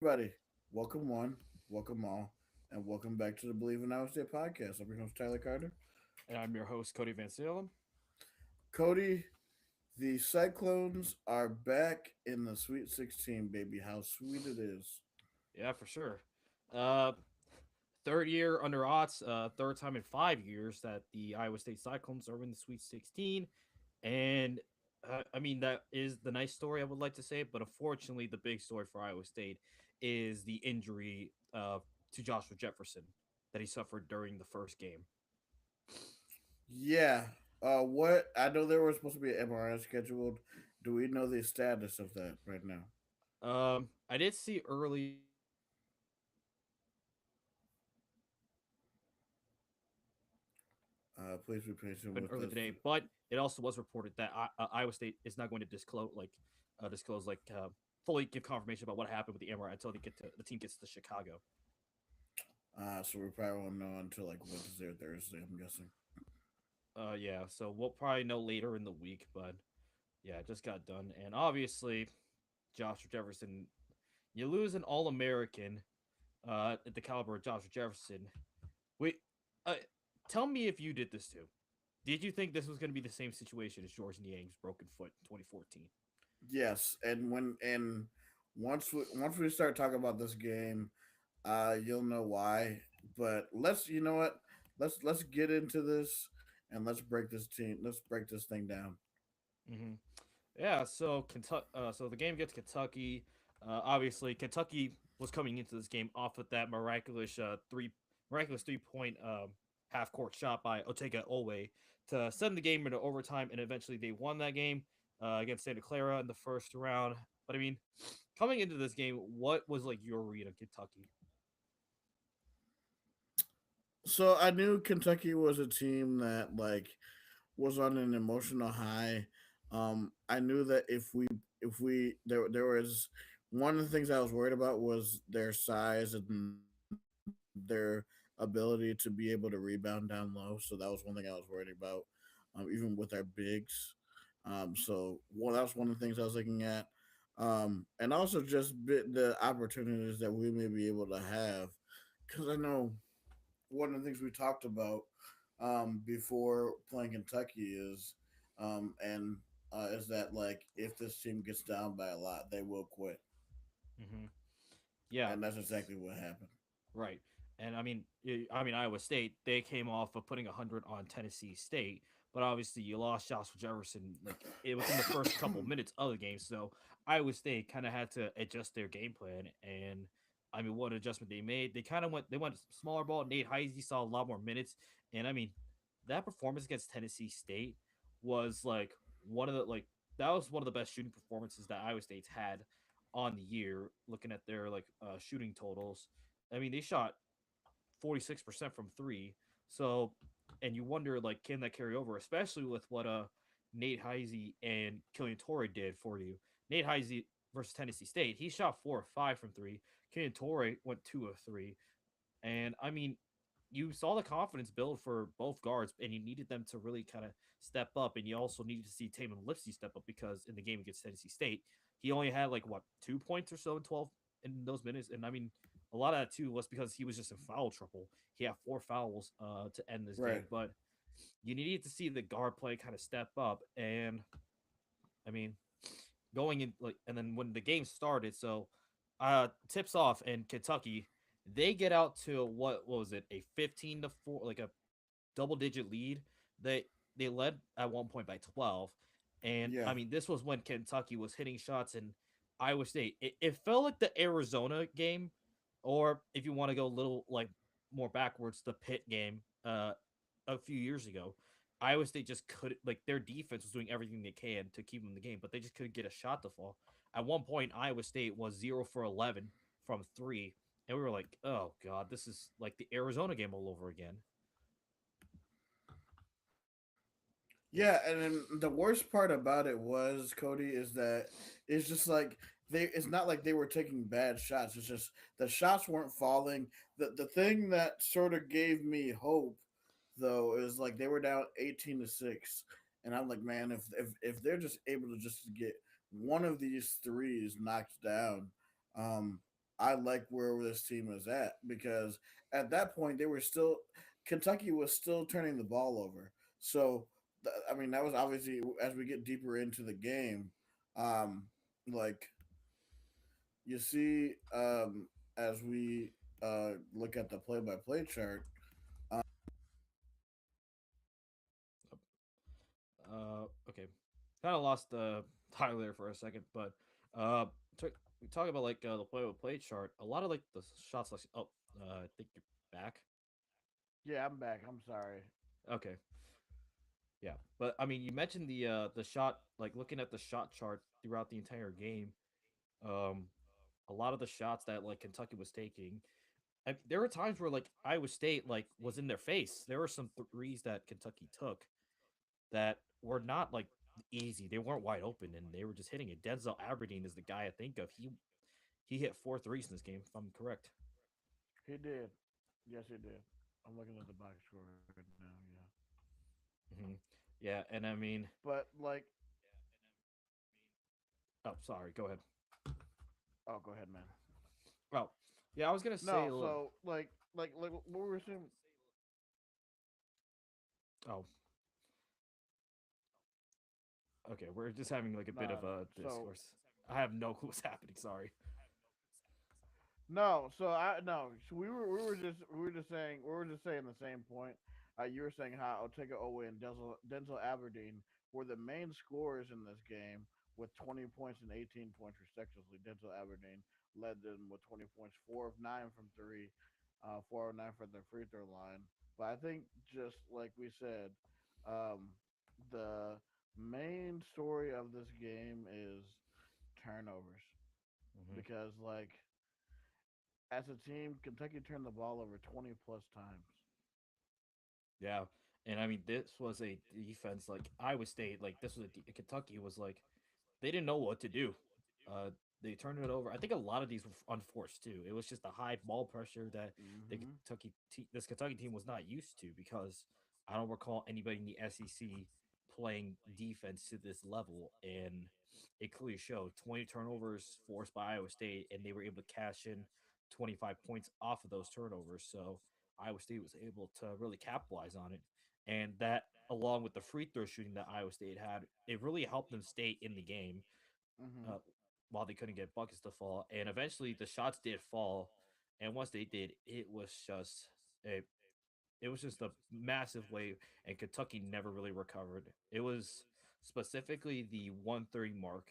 everybody. Welcome one, welcome all, and welcome back to the Bleav in Iowa State podcast. I'm your host, Tyler Carter. And I'm your host, Cody Van Salem. Cody, the Cyclones are back in the Sweet 16, baby. How sweet it is. Yeah, for sure. Uh, third year under odds, third time in 5 years that the Iowa State Cyclones are in the Sweet 16. And I mean, that is the nice story I would like to say. But unfortunately, the big story for Iowa State is the injury to Joshua Jefferson that he suffered during the first game. Yeah. What I know there was supposed to be an MRI scheduled. Do we know the status of that right now? I did see earlier today, Please be patient but with us. it also was reported that Iowa State is not going to disclose fully give confirmation about what happened with the MRI until the team gets to Chicago. So we probably won't know until like Wednesday or Thursday. I'm guessing. Yeah, so we'll probably know later in the week, but yeah, it just got done, and obviously, Joshua Jefferson, you lose an All American, at the caliber of Joshua Jefferson. Wait, uh, tell me if you did this too. Did you think this was going to be the same situation as George Niang's broken foot in 2014? Yes, and once we start talking about this game, you'll know why. But you know what? Let's get into this and let's break this thing down. Mm-hmm. Yeah, so Kentucky. So the game gets Kentucky. Obviously, Kentucky was coming into this game off of that miraculous 3 point half court shot by Otega Owe to send the game into overtime, and eventually they won that game against Santa Clara in the first round. But I mean, coming into this game, what was like your read on Kentucky? So I knew Kentucky was a team that was on an emotional high. I knew that if we there was one of the things I was worried about was their size and their ability to be able to rebound down low. So that was one thing I was worried about, even with our bigs. That was one of the things I was looking at, and also just the opportunities that we may be able to have, because I know one of the things we talked about before playing Kentucky and is that like if this team gets down by a lot, they will quit, Mm-hmm. Yeah, and that's exactly what happened. right. And I mean, Iowa State, they came off of putting 100 on Tennessee State, but obviously you lost Joshua Jefferson like it within the first couple minutes of the game. So Iowa State kind of had to adjust their game plan. And I mean, what adjustment they made? They went smaller ball. Nate Heisey saw a lot more minutes, and I mean, that performance against Tennessee State was like one of the like that was one of the best shooting performances that Iowa State's had on the year. Looking at their shooting totals, I mean, they shot 46% from three. So, and you wonder like, can that carry over, especially with what Nate Heisey and Killian Torrey did for you. Nate Heisey versus Tennessee State, he shot 4 or 5 from three. Killian Torrey went 2 of 3, and I mean, you saw the confidence build for both guards, and you needed them to really kind of step up, and you also needed to see Tamin Lipsey step up because in the game against Tennessee State, he only had like what 2 points or so in 12 in those minutes, and I mean, a lot of that too was because he was just in foul trouble. He had 4 fouls to end this Right. game, but you needed to see the guard play kind of step up, and I mean, going in like, and then when the game started, so tips off in Kentucky, they get out to what was it, a 15-4, like a double digit lead. They led at one point by 12, and Yeah. I mean, this was when Kentucky was hitting shots, and Iowa State. It felt like the Arizona game, or if you want to go a little like more backwards, the Pitt game a few years ago. Iowa State just couldn't, like, their defense was doing everything they can to keep them in the game, but they just couldn't get a shot to fall. At one point, Iowa State was 0 for 11 from three, and we were like, "Oh God, this is like the Arizona game all over again." Yeah. Yeah, and then the worst part about it was Cody is that it's just like they it's not like they were taking bad shots. It's just the shots weren't falling. The thing that sort of gave me hope though is like they were down 18-6, and I'm like, man, if they're just able to just get one of these threes knocked down, um I like where this team is at because at that point they were still Kentucky was still turning the ball over. So I mean that was obviously as we get deeper into the game, um, like you see as we look at the play by play chart. Okay, kind of lost Tyler there for a second, but uh, we talk about like the play chart. A lot of like the shots, like I think you're back. Yeah, I'm back. I'm sorry. Okay, yeah, but I mean, you mentioned the shot, like looking at the shot chart throughout the entire game. Um, a lot of the shots that like Kentucky was taking, there were times where like Iowa State like was in their face. There were some threes that Kentucky took that were not like easy. They weren't wide open, and they were just hitting it. Denzel Aberdeen is the guy I think of. He hit four threes in this game, if I'm correct. He did. Yes, he did. I'm looking at the box score right now. Yeah, Hmm. Yeah, and I mean, but like, oh, sorry, go ahead. oh, go ahead, man. Well, yeah, I was gonna say No, a little. so like what we were saying. Oh, okay, we're just having like a bit No, of a so discourse. I have no clue what's happening. Sorry. no, so I no, so we were just saying the same point. You were saying how Otega Owe and Denzel Aberdeen were the main scorers in this game with 20 points and 18 points respectively. Denzel Aberdeen led them with 20 points, 4 of 9 from three, 4 of 9 from the free throw line. But I think just like we said, um, the main story of this game is turnovers Hmm. because as a team, Kentucky turned the ball over 20 plus times. Yeah, and I mean this was a defense like Iowa State. Like this was Kentucky was like they didn't know what to do. Uh, they turned it over. I think a lot of these were unforced too. It was just a high ball pressure that Mm-hmm. This Kentucky team was not used to because I don't recall anybody in the SEC playing defense to this level, and it clearly showed. 20 turnovers forced by Iowa State, and they were able to cash in 25 points off of those turnovers. So Iowa State was able to really capitalize on it, and that along with the free throw shooting that Iowa State had, it really helped them stay in the game Mm-hmm. uh, while they couldn't get buckets to fall. And eventually, the shots did fall, and once they did, a it was just a massive wave, and Kentucky never really recovered. It was specifically the 130 mark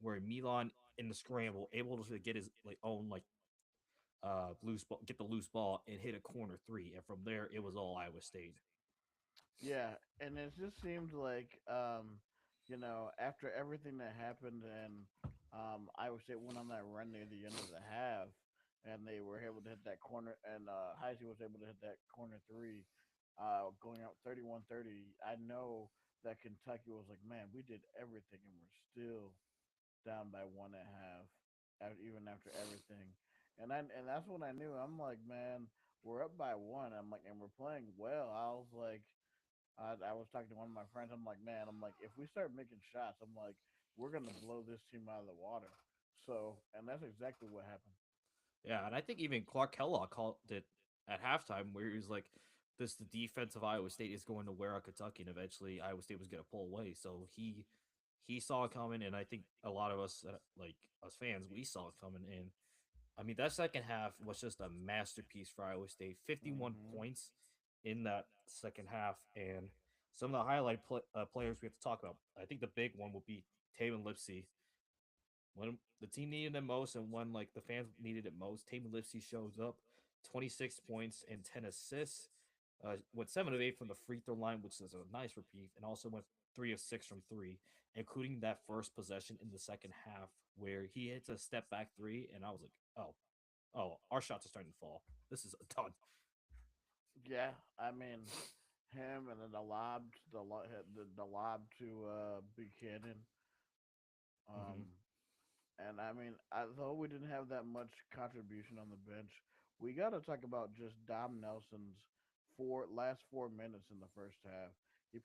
where Milan in the scramble able to get his like own like loose ball, get the loose ball and hit a corner three, and from there it was all Iowa State. Yeah, and it just seemed like, after everything that happened and Iowa State went on that run near the end of the half, and they were able to hit that corner, and Heisey was able to hit that corner three, going out 31-30. I know that Kentucky was like, man, we did everything, and we're still down by one and a half, even after everything. And that's when I knew. I'm like, man, we're up by one. I'm like, and we're playing well. I was like, I was talking to one of my friends. I'm like, man, I'm like, if we start making shots, I'm like, we're gonna blow this team out of the water. So, and that's exactly what happened. Yeah, and I think even Clark Kellogg called it at halftime, where he was like, "This the defense of Iowa State is going to wear out Kentucky, and eventually Iowa State was going to pull away." So he saw it coming, and I think a lot of us, like us fans, we saw it coming. And I mean, that second half was just a masterpiece for Iowa State. 51 Mm-hmm. points in that second half, and some of the highlight players we have to talk about. I think the big one will be Tamin Lipsey when the team needed it most and when like the fans needed it most. Tamin Lipsey shows up, 26 points and 10 assists. Went 7 of 8 from the free throw line, which is a nice repeat, and also went 3 of 6 from three, including that first possession in the second half where he hits a step back three, and I was like, oh, our shots are starting to fall. This is done. Yeah, I mean, him and then the lob to Buchanan. Hmm. Um, And I mean, although we didn't have that much contribution on the bench, we got to talk about just Dom Nelson's last 4 minutes in the first half. He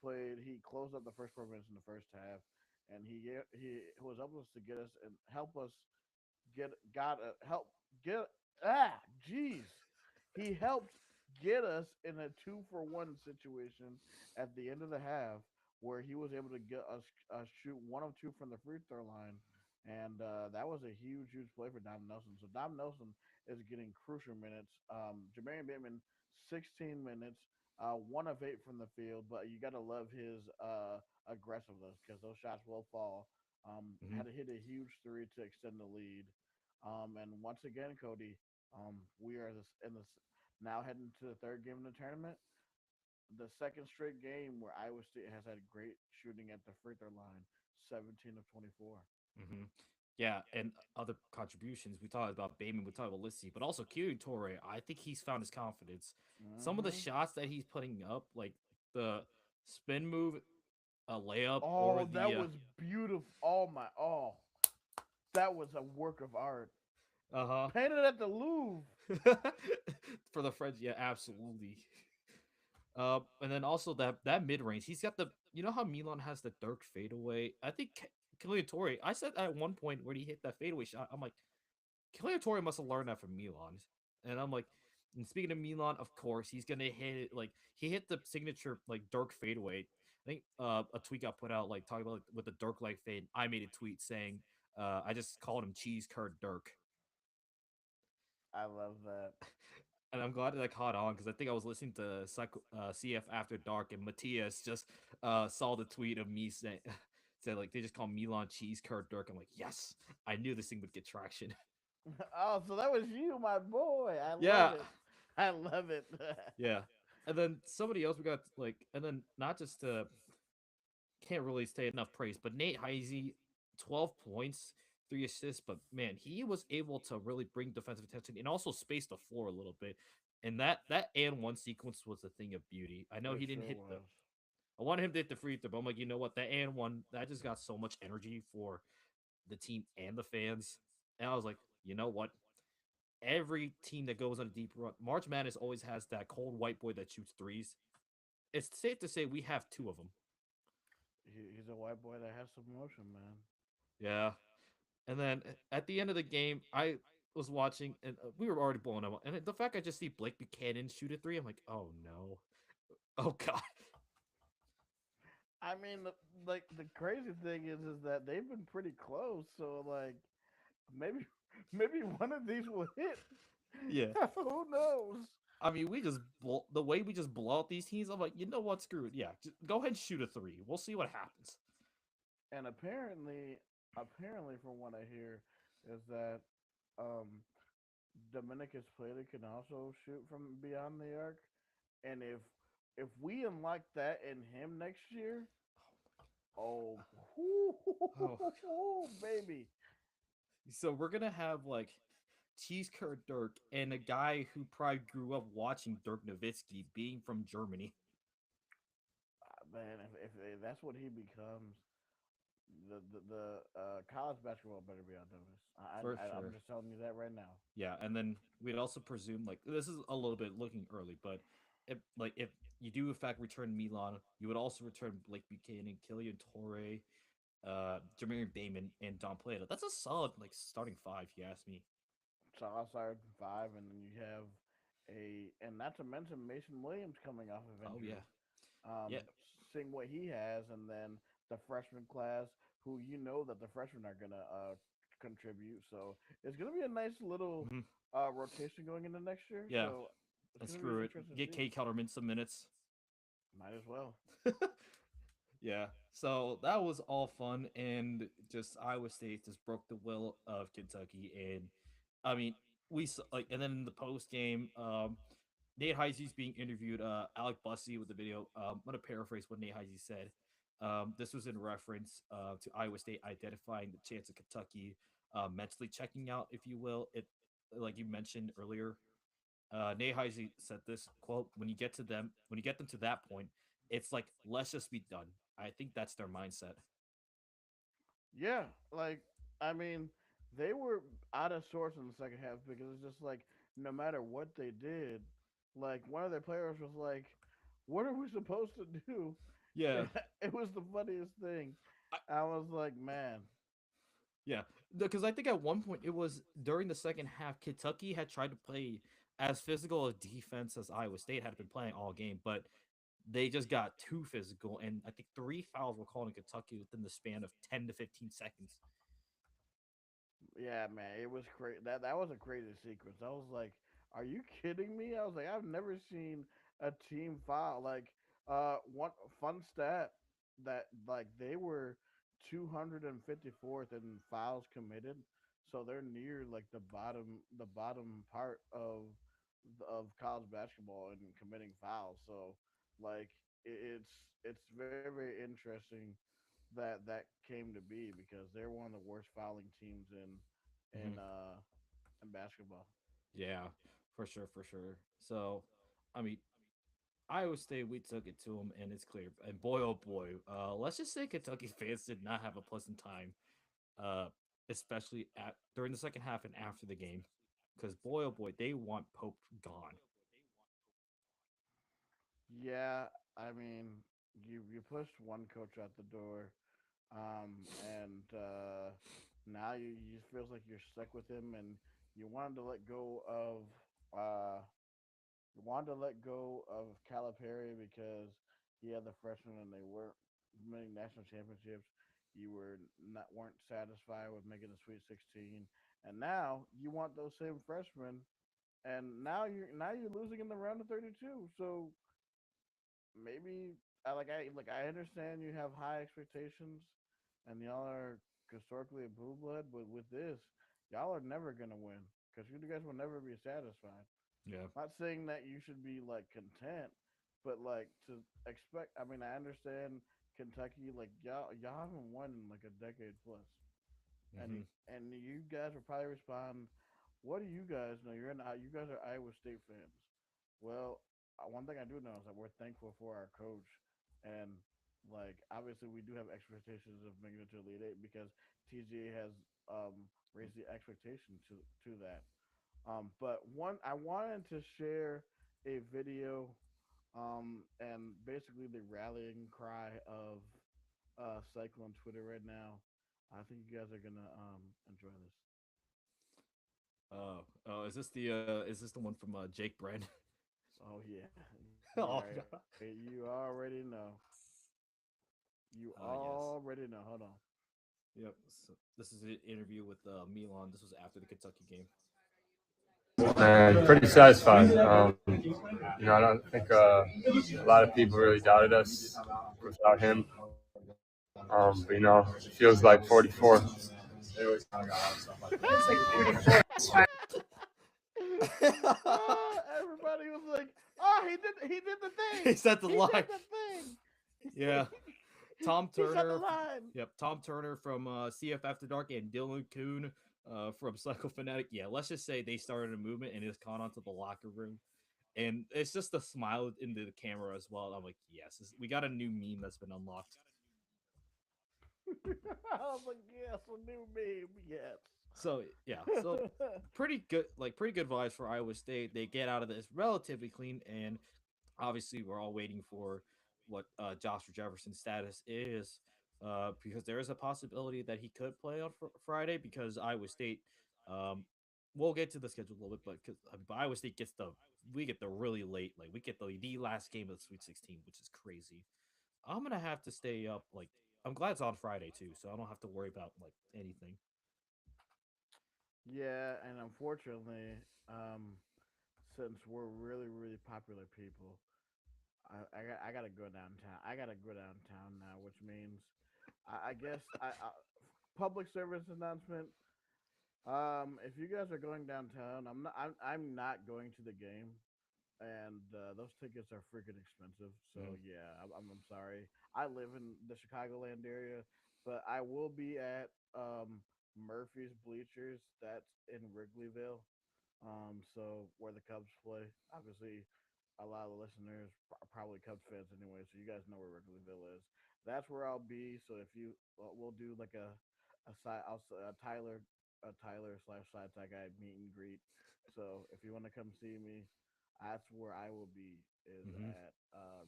closed up the first 4 minutes in the first half, and he was able to get us and help us get got help get jeez. He helped get us in a 2-for-1 situation at the end of the half where he was able to get us shoot one of two from the free throw line. And that was a huge play for Dom Nelson. So Dom Nelson is getting crucial minutes. Jermaine Bateman, 16 minutes, 1 of 8 from the field, but you got to love his aggressiveness because those shots will fall. Hmm. Had to hit a huge three to extend the lead. And once again, Cody, we are now heading to the third game of the tournament. The second straight game where Iowa State has had great shooting at the free throw line, 17 of 24. Hmm. Yeah, and other contributions. We talked about Bateman, we talked about Lipsey, but also Kylian Torre. I think he's found his confidence. Some of the Mm-hmm. shots that he's putting up, like the spin move, a layup, or Oh, that the was beautiful. Oh my, that was a work of art. uh Painted at the Louvre. huh for the French. Yeah, absolutely. And then also that mid range, he's got the how Milan has the Dirk fadeaway. I think Kylian Torre. I said at one point when he hit that fadeaway shot, I'm like, Kylian Torre must have learned that from Milan. And I'm like, and speaking of Milan, of course, he's gonna hit it like he hit the signature like Dirk fadeaway. I think a tweet got put out like talking about like, with the Dirk like fade. I made a tweet saying, I just called him cheese curd Dirk. I love that. And I'm glad that I caught on because I think I was listening to CF After Dark, and Matthias just saw the tweet of me saying, said like they just call Milan cheese curd Dirk. I'm like, yes, I knew this thing would get traction. Oh, so that was you, my boy. I love Yeah, it. I love it. yeah. And then somebody else we got like, and then not just can't really say enough praise, but Nate Heisey, 12 points, 3 assists, but man, he was able to really bring defensive attention and also space the floor a little bit. And that and one sequence was a thing of beauty. I know It he didn't sure hit the was. I wanted him to hit the free throw, but I'm like, you know what? That and one that just got so much energy for the team and the fans. And I was like, you know what? Every team that goes on a deep run, March Madness always has that cold white boy that shoots threes. It's safe to say we have two of them. He's a white boy that has some emotion, man. Yeah. And then at the end of the game, I was watching, and we were already blowing up. And the fact I just see Blake Buchanan shoot a three, I'm like, oh no, oh god, I mean, like the crazy thing is that they've been pretty close. So like maybe maybe one of these will hit. yeah. Who knows? I mean, the way we just blow out these teams. I'm like, you know what? Screw it. Yeah, just go ahead and shoot a three. We'll see what happens. And apparently, from what I hear, is that um, Dominicus Plater can also shoot from beyond the arc. And if we unlock that in him next year, oh, Oh, baby, so we're gonna have like Cheese Curd Dirk and a guy who probably grew up watching Dirk Nowitzki, being from Germany. man, if that's what he becomes, the college basketball better be on notice. For I'm sure. just telling you that right now. Yeah, and then we'd also presume like this is a little bit looking early, but if you do in fact return Milan, you would also return Blake Buchanan, Killian Torre, Jermaine Bateman, and Don Plato. That's a solid like starting five, if you ask me. So I'll start 5, and then you have and not to mention Mason Williams coming off of Oh yeah, injury. yeah. Seeing what he has, and then the freshman class, who you know that the freshmen are gonna contribute. So it's gonna be a nice little Mhm. rotation going into next year. Yeah, So it's and gonna be screw it. interesting to Get see. Kate Kellerman some minutes. Might as well. Yeah. So that was all fun, and just Iowa State just broke the will of Kentucky. And I mean, like, and then in the post game, Nate Heisey's being interviewed. Alec Bussey with the video. I'm gonna paraphrase what Nate Heisey said. This was in reference to Iowa State identifying the chance of Kentucky mentally checking out, if you will. It like you mentioned earlier, Nate Heisey said this quote: when you get them to that point, it's like let's just be done. I think that's their mindset. Yeah, like I mean, they were out of sorts in the second half because it's just like no matter what they did, like one of their players was like, "What are we supposed to do?" Yeah, It was the funniest thing. I, I was like, "Man." Yeah, because I think at one point it was during the second half, Kentucky had tried to play as physical a defense as Iowa State had been playing all game, but they just got too physical, and I think three fouls were called in Kentucky within the span of 10 to 15 seconds. Yeah, man, it was crazy. That was a crazy sequence. I was like, "Are you kidding me?" I was like, "I've never seen a team foul like one fun stat that like they were 254th in fouls committed, so they're near like the bottom part of college basketball and committing fouls. So like it's very very interesting that came to be because they're one of the worst fouling teams in Hmm. uh in basketball. Yeah, for sure, for sure. So, I mean, Iowa State, we took it to them, and it's clear. And boy, oh boy, let's just say Kentucky fans did not have a pleasant time, uh, especially at during the second half and after the game, because boy, oh boy, they want Pope gone. Yeah, I mean, you pushed one coach out the door, and now you just feels like you're stuck with him, and you wanted to let go of uh you wanted to let go of Calipari because he had the freshmen and they weren't winning national championships. You weren't satisfied with making the Sweet 16, and now you want those same freshmen, and now you're losing in the round of 32. So maybe I understand you have high expectations, and y'all are historically a blue blood, but with this, y'all are never gonna win because you guys will never be satisfied. Yeah. Not saying that you should be like content, but like to expect. I mean, I understand Kentucky. Like y'all haven't won in like a decade plus, and Hmm. you guys will probably respond. What do you guys know? You guys are Iowa State fans. Well, one thing I do know is that we're thankful for our coach, and like obviously we do have expectations of making it to Elite Eight because TGA has raised the expectation to that. But one, I wanted to share a video, and basically the rallying cry of Cyclone Twitter right now. I think you guys are gonna enjoy this. Is this the one from Jake Brand? Oh yeah, Oh, you already know. You yes. already know. Hold on. Yep. So this is an interview with Milan. This was after the Kentucky game. And pretty satisfied. I don't think a lot of people really doubted us without him. But it feels like 44. Everybody was like, "Oh, he did the He thing. said the He did line. the thing. Yeah. Tom He said the Turner. line." Yep. Tom Turner from CF After Dark and Dylan Kuhn from Psycho Fanatic. Yeah. Let's just say they started a movement and it's gone onto the locker room. And it's just a smile into the camera as well. I'm like, yes, we got a new meme that's been unlocked. I was like, "Yes, a new meme. Yes." So yeah, so pretty good vibes for Iowa State. They get out of this relatively clean, and obviously we're all waiting for what Joshua Jefferson's status is, because there is a possibility that he could play on Friday because Iowa State. Um, we'll get to the schedule a little bit, but because Iowa State gets we get the really late, like we get the last game of the Sweet 16, which is crazy. I'm gonna have to stay up. Like I'm glad it's on Friday too, so I don't have to worry about like anything. Yeah, and unfortunately, since we're really really popular people, I gotta go downtown. I gotta go downtown now, which means I guess public service announcement. If you guys are going downtown, I'm not going to the game, and those tickets are freaking expensive. So Mm-hmm. yeah, I'm sorry. I live in the Chicagoland area, but I will be at Murphy's Bleachers. That's in Wrigleyville. So where the Cubs play. Obviously, a lot of the listeners are probably Cubs fans anyway, so you guys know where Wrigleyville is. That's where I'll be. So if you, we'll do like a side, Tyler slash side tag guy meet and greet. So if you want to come see me, that's where I will be is Mm-hmm. at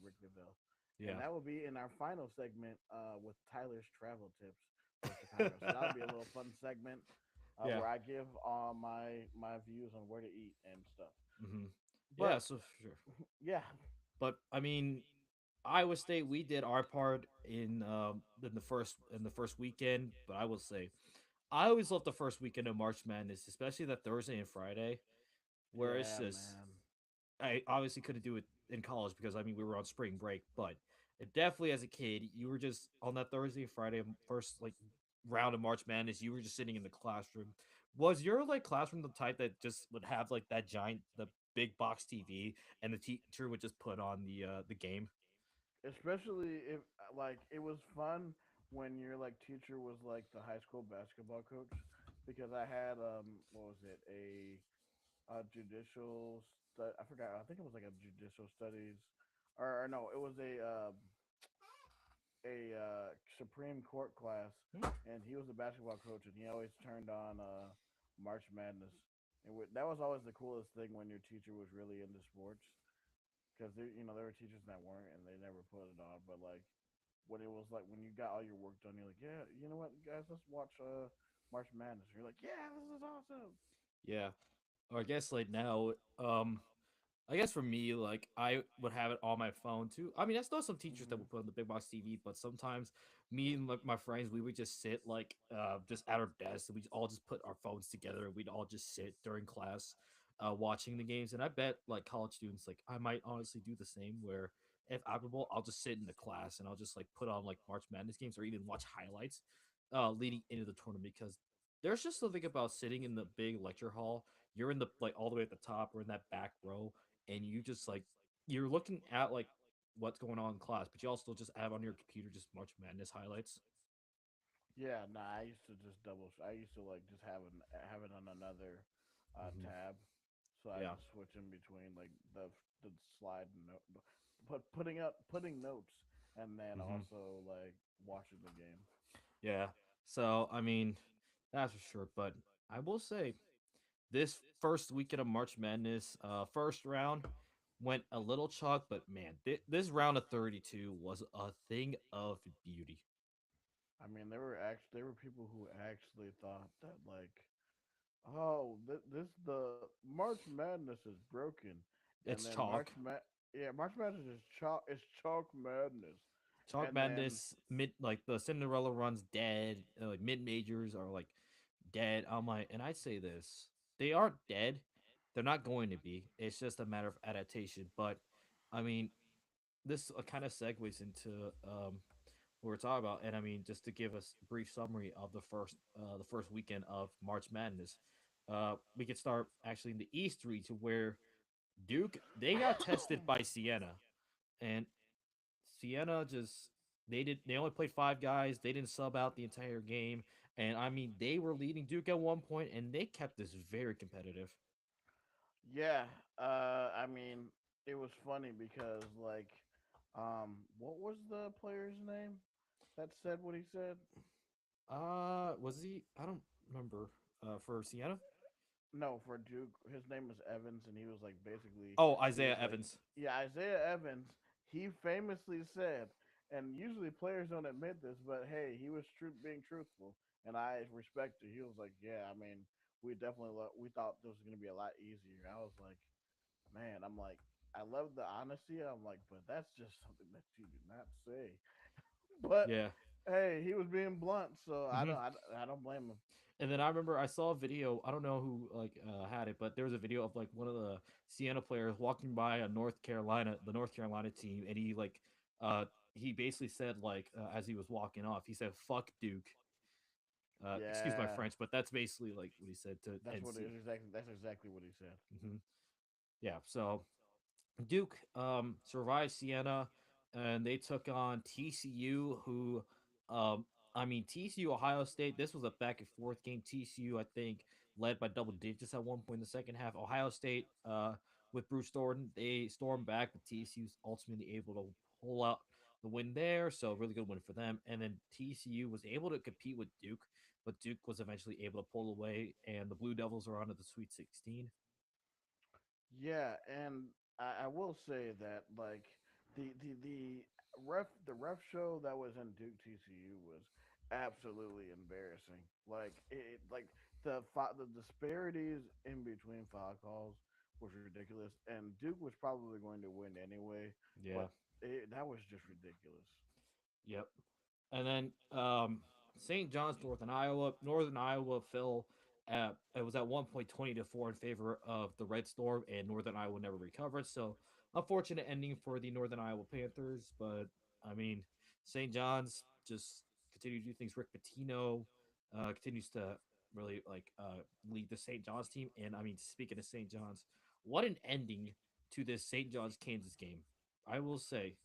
Wrigleyville, and Yeah. that will be in our final segment with Tyler's travel tips for time ago. So that'll be a little fun segment Yeah. where I give my views on where to eat and stuff. hmm Yeah. But So sure. yeah, But I mean, Iowa State, we did our part in the first weekend. But I will say, I always love the first weekend of March Madness, especially that Thursday and Friday, where it's yeah, just man. I obviously couldn't do it in college because I mean we were on spring break, but it definitely as a kid, you were just on that Thursday and Friday first like round of March Madness, you were just sitting in the classroom. Was your like classroom the type that just would have like that giant the big box TV and the teacher would just put on the game? Especially if like it was fun when your like teacher was like the high school basketball coach, because I had what was it, a judicial I forgot, I think it was like a judicial studies, or no, it was a Supreme Court class, Hmm. and he was a basketball coach, and he always turned on March Madness, and that was always the coolest thing when your teacher was really into sports, because there were teachers that weren't, and they never put it on, but like when it was like when you got all your work done, you're like, yeah, you know what, guys, let's watch March Madness. You're like, yeah, this is awesome. Yeah. Or I guess like now, I guess for me, like I would have it on my phone too. I mean, I still have some teachers that Hmm. would put on the big box TV, but sometimes me and like my friends, we would just sit like just at our desks and we all just put our phones together and we'd all just sit during class watching the games. And I bet like college students, like I might honestly do the same where if applicable, I'll just sit in the class and I'll just like put on like March Madness games or even watch highlights leading into the tournament because there's just something about sitting in the big lecture hall. You're in the like all the way at the top or in that back row and you just like you're looking at like what's going on in class, but you also just have on your computer just March Madness highlights. Yeah, nah, I used to just double. I used to like just have it on another Hmm. tab, so I Yeah. could switch in between like the slide note, putting notes, and then Hmm. also like watching the game. Yeah. So I mean, that's for sure. But I will say this first weekend of March Madness, first round went a little chalk, but man, this round of 32 was a thing of beauty. I mean, there were people who actually thought that like, oh, this the March Madness is broken, and It's then chalk. March Madness is chalk. It's chalk madness, Chalk and then Madness mid like the Cinderella runs dead, like mid majors are like dead. I'm like, and I'd say this: they aren't dead. They're not going to be. It's just a matter of adaptation. But I mean, this kind of segues into what we're talking about. And I mean, just to give us a brief summary of the first weekend of March Madness, we could start actually in the East region where Duke they got tested by Siena, and Siena just they only played five guys. They didn't sub out the entire game, and I mean they were leading Duke at one point, and they kept this very competitive. yeah, I mean, it was funny because like, what was the player's name that said what he said? Was he? I don't remember. For Siena. No, for Duke, his name was Evans, and he was like basically Oh, he was Isaiah like, Evans. yeah, Isaiah Evans. He famously said, and usually players don't admit this, but hey, he was being truthful, and I respect it. He was like, yeah, I mean, we thought this was gonna be a lot easier. I was like, man, I'm like, I love the honesty. I'm like, but that's just something that you do not say. But Yeah. hey, he was being blunt, so Hmm. I don't blame him. And then I remember I saw a video. I don't know who like had it, but there was a video of like one of the Siena players walking by the North Carolina team, and he basically said like as he was walking off, he said "fuck Duke." Excuse my Yeah, French, but that's basically like what he said to that's what it NC. is exactly. That's exactly what he said. Hmm. Yeah, so Duke survived Siena, and they took on TCU, who, I mean, TCU Ohio State. This was a back and forth game. TCU, I think, led by double digits at one point in the second half. Ohio State, with Bruce Thornton, they stormed back, but TCU's ultimately able to pull out the win there. So really good win for them. And then TCU was able to compete with Duke, but Duke was eventually able to pull away, and the Blue Devils are on to the Sweet 16. Yeah, and I will say that like the ref show that was in Duke TCU was absolutely embarrassing. Like the disparities in between foul calls was ridiculous, and Duke was probably going to win anyway. But Yeah. that was just ridiculous. Yep. And then St. John's, Northern Iowa. Northern Iowa fell at it was at 1 point 20-4 in favor of the Red Storm, and Northern Iowa never recovered. So unfortunate ending for the Northern Iowa Panthers. But I mean, St. John's just continue to do things. Rick Pitino continues to really lead the St. John's team. And I mean, speaking of St. John's, what an ending to this St. John's Kansas game. I will say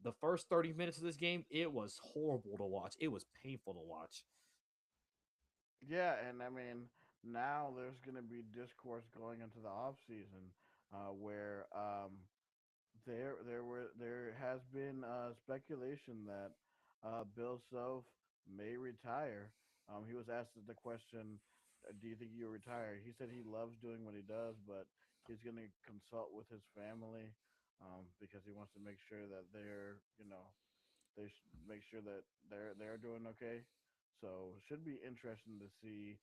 the first 30 minutes of this game, it was horrible to watch. It was painful to watch. Yeah, and I mean now there's going to be discourse going into the off season, where there has been speculation that Bill Self may retire. He was asked the question, "Do you think you'll retire?" He said he loves doing what he does, but he's going to consult with his family because he wants to make sure that make sure that they're doing okay. So it should be interesting to see.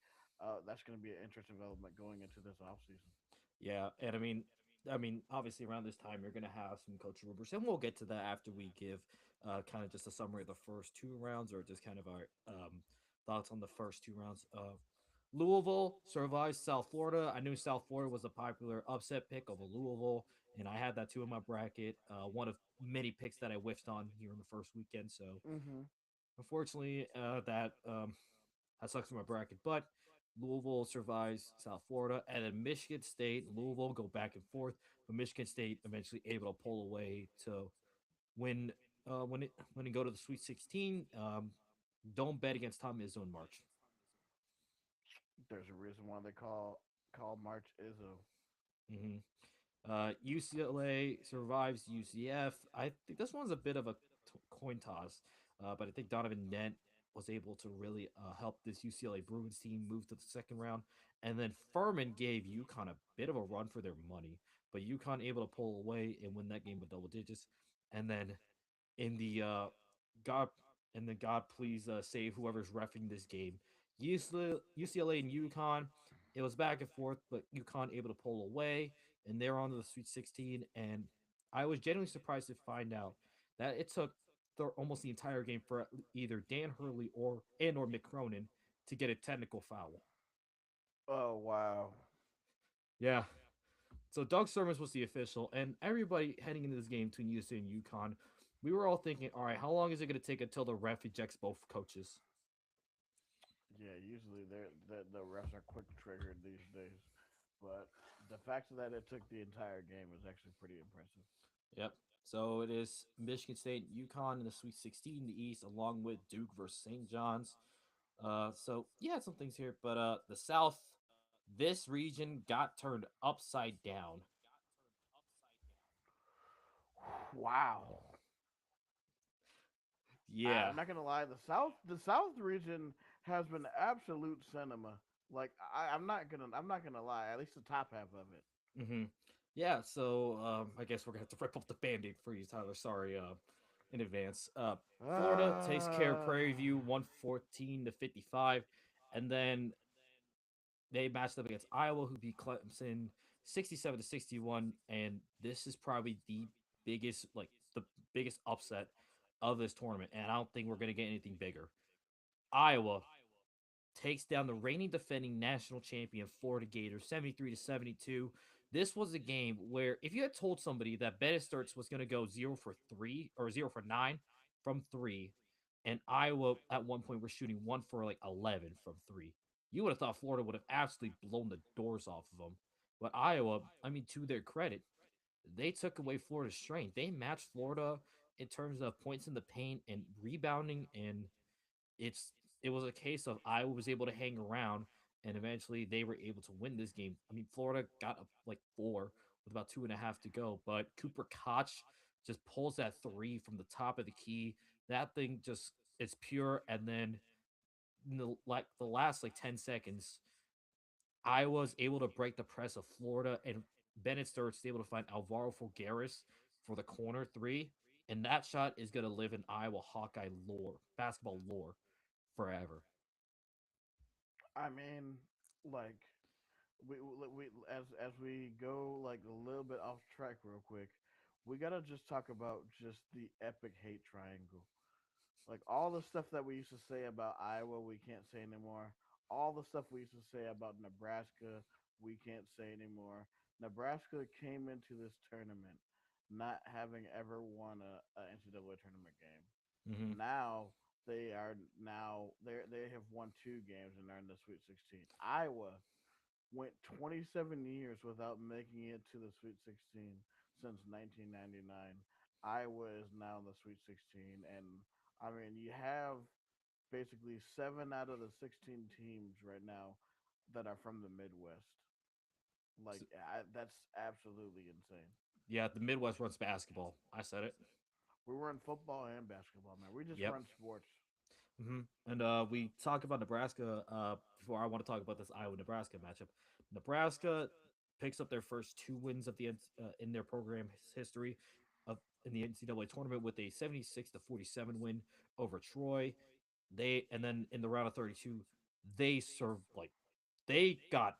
That's going to be an interesting development going into this offseason. Yeah, and I mean, obviously around this time you're gonna have some coach rumors, and we'll get to that after we give kind of just a summary of the first two rounds, or just kind of our thoughts on the first two rounds. Louisville survives South Florida. I knew South Florida was a popular upset pick over Louisville, and I had that too in my bracket. One of many picks that I whiffed on here in the first weekend. So Mm-hmm. unfortunately, that sucks for my bracket. But Louisville survives South Florida, and then Michigan State, Louisville go back and forth, but Michigan State eventually able to pull away to win. When it go to the Sweet 16, don't bet against Tom Izzo in March. There's a reason why they call March Izzo. hmm UCLA survives UCF. I think this one's a bit of a coin toss, but I think Donovan Dent was able to really help this UCLA Bruins team move to the second round. And then Furman gave UConn a bit of a run for their money, but UConn able to pull away and win that game with double digits. And then in the God God please save whoever's refing this game. UCLA and UConn, it was back and forth, but UConn able to pull away, and they're on to the Sweet 16. And I was genuinely surprised to find out that it took almost the entire game for either Dan Hurley or Mick Cronin to get a technical foul. Oh wow. Yeah. So Doug Sermons was the official, and everybody heading into this game between UC and UConn, we were all thinking, all right, how long is it going to take until the ref ejects both coaches? Yeah, usually the refs are quick triggered these days, but the fact that it took the entire game is actually pretty impressive. Yep. So it is Michigan State, UConn in the Sweet 16 in the East, along with Duke versus St. John's. So yeah, some things here, but the South, this region got turned upside down. Wow. Yeah. I'm not gonna lie, the South region has been absolute cinema. Like I'm not gonna lie. At least the top half of it. hmm Yeah, so I guess we're gonna have to rip off the band-aid for you, Tyler. Sorry, in advance. Florida takes care of Prairie Ah, View 114-55, and then they matched up against Iowa, who beat Clemson 67-61, and this is probably the biggest upset of this tournament, and I don't think we're gonna get anything bigger. Iowa takes down the reigning defending national champion Florida Gators 73-72. This was a game where if you had told somebody that Bennett Sturts was going to go 0 for 3 or 0 for 9 from 3, and Iowa at one point was shooting 1 for like 11 from 3, you would have thought Florida would have absolutely blown the doors off of them. But Iowa, I mean, to their credit, they took away Florida's strength. They matched Florida in terms of points in the paint and rebounding, and it's it was a case of Iowa was able to hang around, and eventually they were able to win this game. I mean, Florida got up like 4 with about 2.5 to go, but Cooper Koch just pulls that three from the top of the key. That thing just it's pure, and then like the last like 10 seconds, Iowa was able to break the press of Florida, and Bennett Sturts able to find Alvaro Fulgaris for the corner three, and that shot is going to live in Iowa Hawkeye lore, basketball lore forever. I mean, like we as we go like a little bit off track real quick, we gotta just talk about just the epic hate triangle. Like all the stuff that we used to say about Iowa, we can't say anymore. All the stuff we used to say about Nebraska, we can't say anymore. Nebraska came into this tournament not having ever won a NCAA tournament game. Hmm. Now they have won two games and are in the Sweet 16. Iowa went 27 years without making it to the Sweet 16 since 1999. Iowa is now in the Sweet 16, and I mean you have basically 7 out of the 16 teams right now that are from the Midwest. That's absolutely insane. Yeah, the Midwest runs basketball. I said it. We run football and basketball, man. We just Yep. run sports. And we talk about Nebraska. Before I want to talk about this Iowa Nebraska matchup. Nebraska picks up their first two wins of in their program history of in the NCAA tournament with a 76-47 win over Troy. And then in the round of 32, they served like they got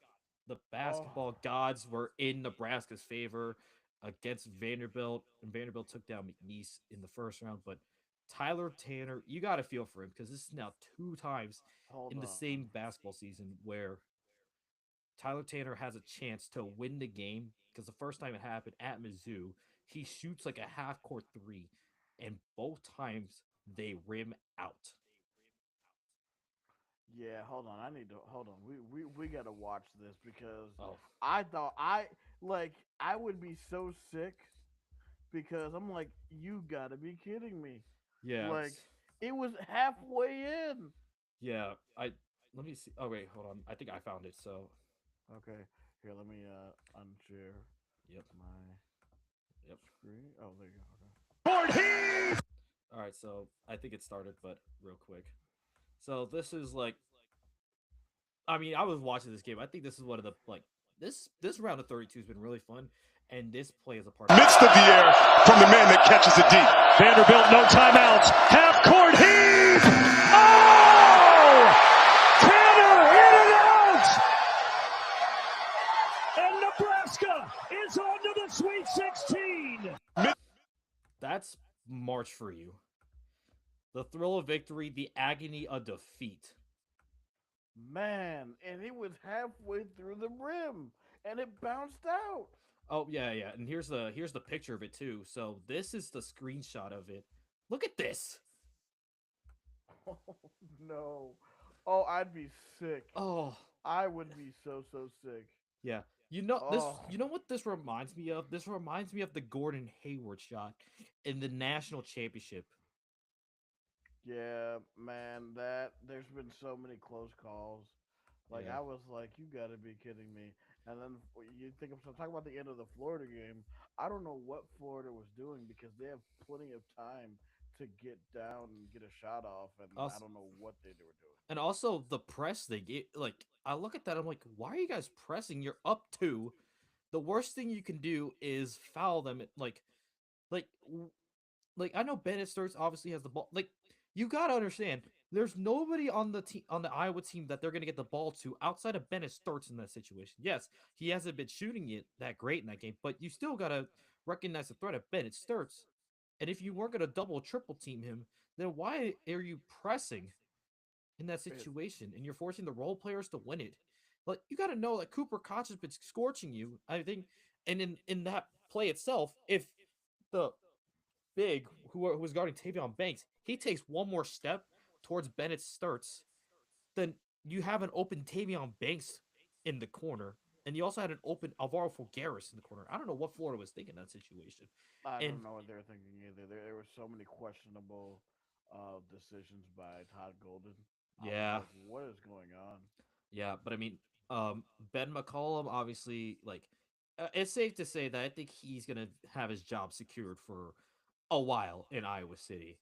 the Oh, basketball gods were in Nebraska's favor against Vanderbilt, and Vanderbilt took down McNeese in the first round. But Tyler Tanner, you got to feel for him because this is now two times hold in the on. same basketball season where Tyler Tanner has a chance to win the game because the first time it happened at Mizzou, he shoots like a half court three, and both times they rim out. Yeah, hold on. I need to hold on. We gotta watch this because Oh, I thought I would be so sick because I'm like, you gotta be kidding me. yeah, Like it was halfway in. yeah. I let me see. Oh wait, hold on. I think I found it. So, Okay, here let me unshare yep, my yep. screen. Oh, there you go. All right, so I think it started, but real quick. So this is like, I mean, I was watching this game. I think this is one of the this round of 32 has been really fun, and this play is a part of Midst of the air from the man that catches it deep. Vanderbilt, no timeouts. Half court heave. Oh! Tanner in and out. And Nebraska is on to the Sweet 16. That's March for you. The thrill of victory, the agony of defeat. Man, and it was halfway through the rim, and it bounced out. Oh yeah, yeah. And here's the picture of it too. So this is the screenshot of it. Look at this. Oh no! Oh, I'd be sick. Oh, I would be so sick. yeah. You know this. Oh, You know what this reminds me of? This reminds me of the Gordon Hayward shot in the national championship. yeah, man. That there's been so many close calls. Like Yeah. I was like, you got to be kidding me. And then you think of so talk about the end of the Florida game. I don't know what Florida was doing because they have plenty of time to get down and get a shot off, and I Also, don't know what they were doing. and also the press they get. Like I look at that, I'm like, why are you guys pressing? You're up two. The worst thing you can do is foul them. Like like I know Bennett Sturts obviously has the ball. Like you gotta understand, there's nobody on the team on the Iowa team that they're gonna get the ball to outside of Bennett Sturts in that situation. Yes, he hasn't been shooting it that great in that game, but you still gotta recognize the threat of Bennett Sturts. And if you weren't gonna double triple team him, then why are you pressing in that It, situation and you're forcing the role players to win it? Like you gotta know that Cooper Koch has been scorching you. I think, and in that play itself, if the big who was guarding Tavion Banks, he takes one more step towards Bennett Sturts, then you have an open Tavion Banks in the corner. And you also had an open Alvaro Fulgaris in the corner. I don't know what Florida was thinking in that situation. I And don't know what they were thinking either. There were so many questionable decisions by Todd Golden. I was yeah, like, what is going on? yeah, but I mean, Ben McCollum obviously it's safe to say that I think he's gonna have his job secured for a while in Iowa City.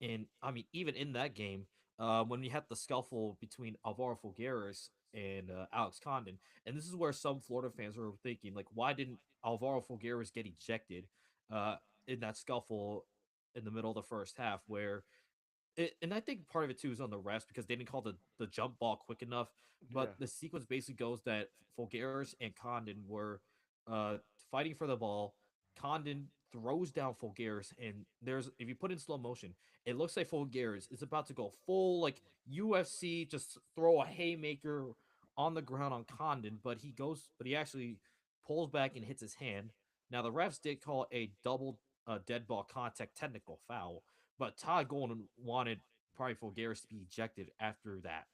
And I mean, even in that game, when we had the scuffle between Alvaro Fulgaris and Alex Condon, and this is where some Florida fans were thinking, like, why didn't Alvaro Fulgaris get ejected uh, in that scuffle in the middle of the first half, where And I think part of it too is on the refs because they didn't call the jump ball quick enough. But Yeah. the sequence basically goes that Fulgaris and Condon were uh, fighting for the ball. Condon throws down Fulgaris, and there's if you put in slow motion, it looks like Fulgaris is about to go full like UFC, just throw a haymaker on the ground on Condon, but he actually pulls back and hits his hand. Now the refs did call a double dead ball contact technical foul, but Todd Golden wanted probably Fulgaris to be ejected after that.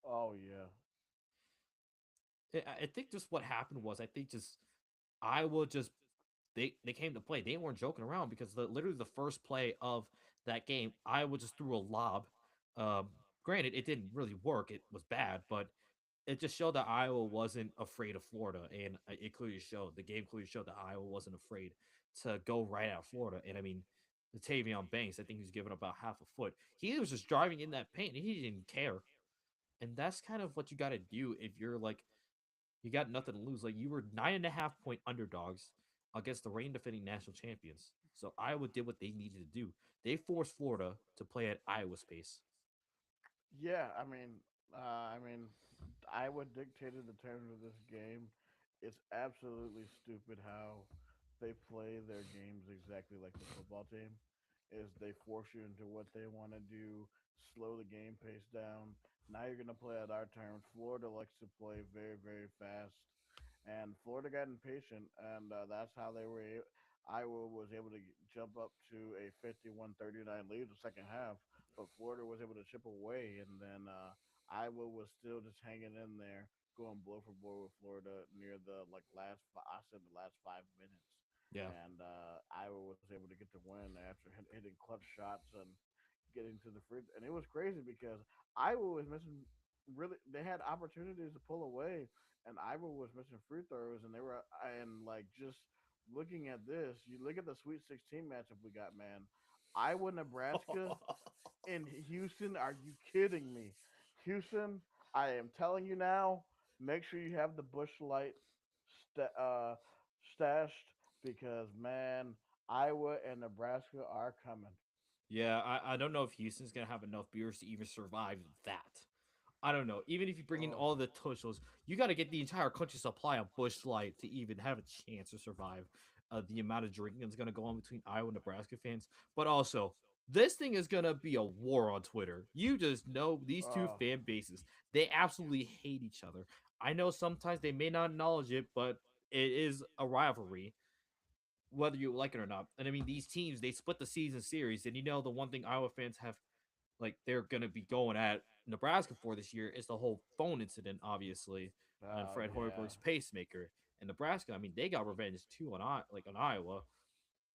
Oh yeah. I think just what happened was I think just Iowa just they came to play. They weren't joking around because literally the first play of that game, Iowa just threw a lob. Um, Granted, it didn't really work. It was bad, but it just showed that Iowa wasn't afraid of Florida, and it clearly showed. The game clearly showed that Iowa wasn't afraid to go right at Florida. And I mean, the Tavion Banks, I think he was giving about half a foot. He was just driving in that paint, and he didn't care. And that's kind of what you got to do if you're like you got nothing to lose. Like you were 9.5 point underdogs against the reigning defending national champions. So Iowa did what they needed to do. They forced Florida to play at Iowa's pace. Yeah, I mean, Iowa dictated the terms of this game. It's absolutely stupid how they play their games exactly like the football team. Is they force you into what they want to do, slow the game pace down. Now you're gonna play at our terms. Florida likes to play very, very fast, and Florida got impatient, and that's how they were. Iowa was able to jump up to a 51-39 lead the second half, but Florida was able to chip away, and then Iowa was still just hanging in there, going blow for blow with Florida near the I said the last 5 minutes, Yeah. and Iowa was able to get the win after hitting clutch shots and getting to the free. And it was crazy because Iowa was missing really. They had opportunities to pull away, and Iowa was missing free throws, and they were and like just looking at this, you look at the Sweet 16 matchup we got, man. Iowa, Nebraska, in Houston. Are you kidding me? Houston, I am telling you now, make sure you have the Bush Light stashed because, man, Iowa and Nebraska are coming. Yeah, I don't know if Houston's gonna have enough beers to even survive that. I don't know. Even if you bring in Oh, all the Tushos, you got to get the entire country supply of Bush Light to even have a chance to survive. The amount of drinking that's going to go on between Iowa and Nebraska fans, but also this thing is going to be a war on Twitter. You just know these two oh, fan bases; they absolutely hate each other. I know sometimes they may not acknowledge it, but it is a rivalry, whether you like it or not. And I mean, these teams they split the season series, and the one thing Iowa fans have like they're gonna be going at Nebraska for this year is the whole phone incident, obviously, on oh Fred yeah. Hoiberg's pacemaker. And Nebraska, I mean, they got revenge too on Iowa,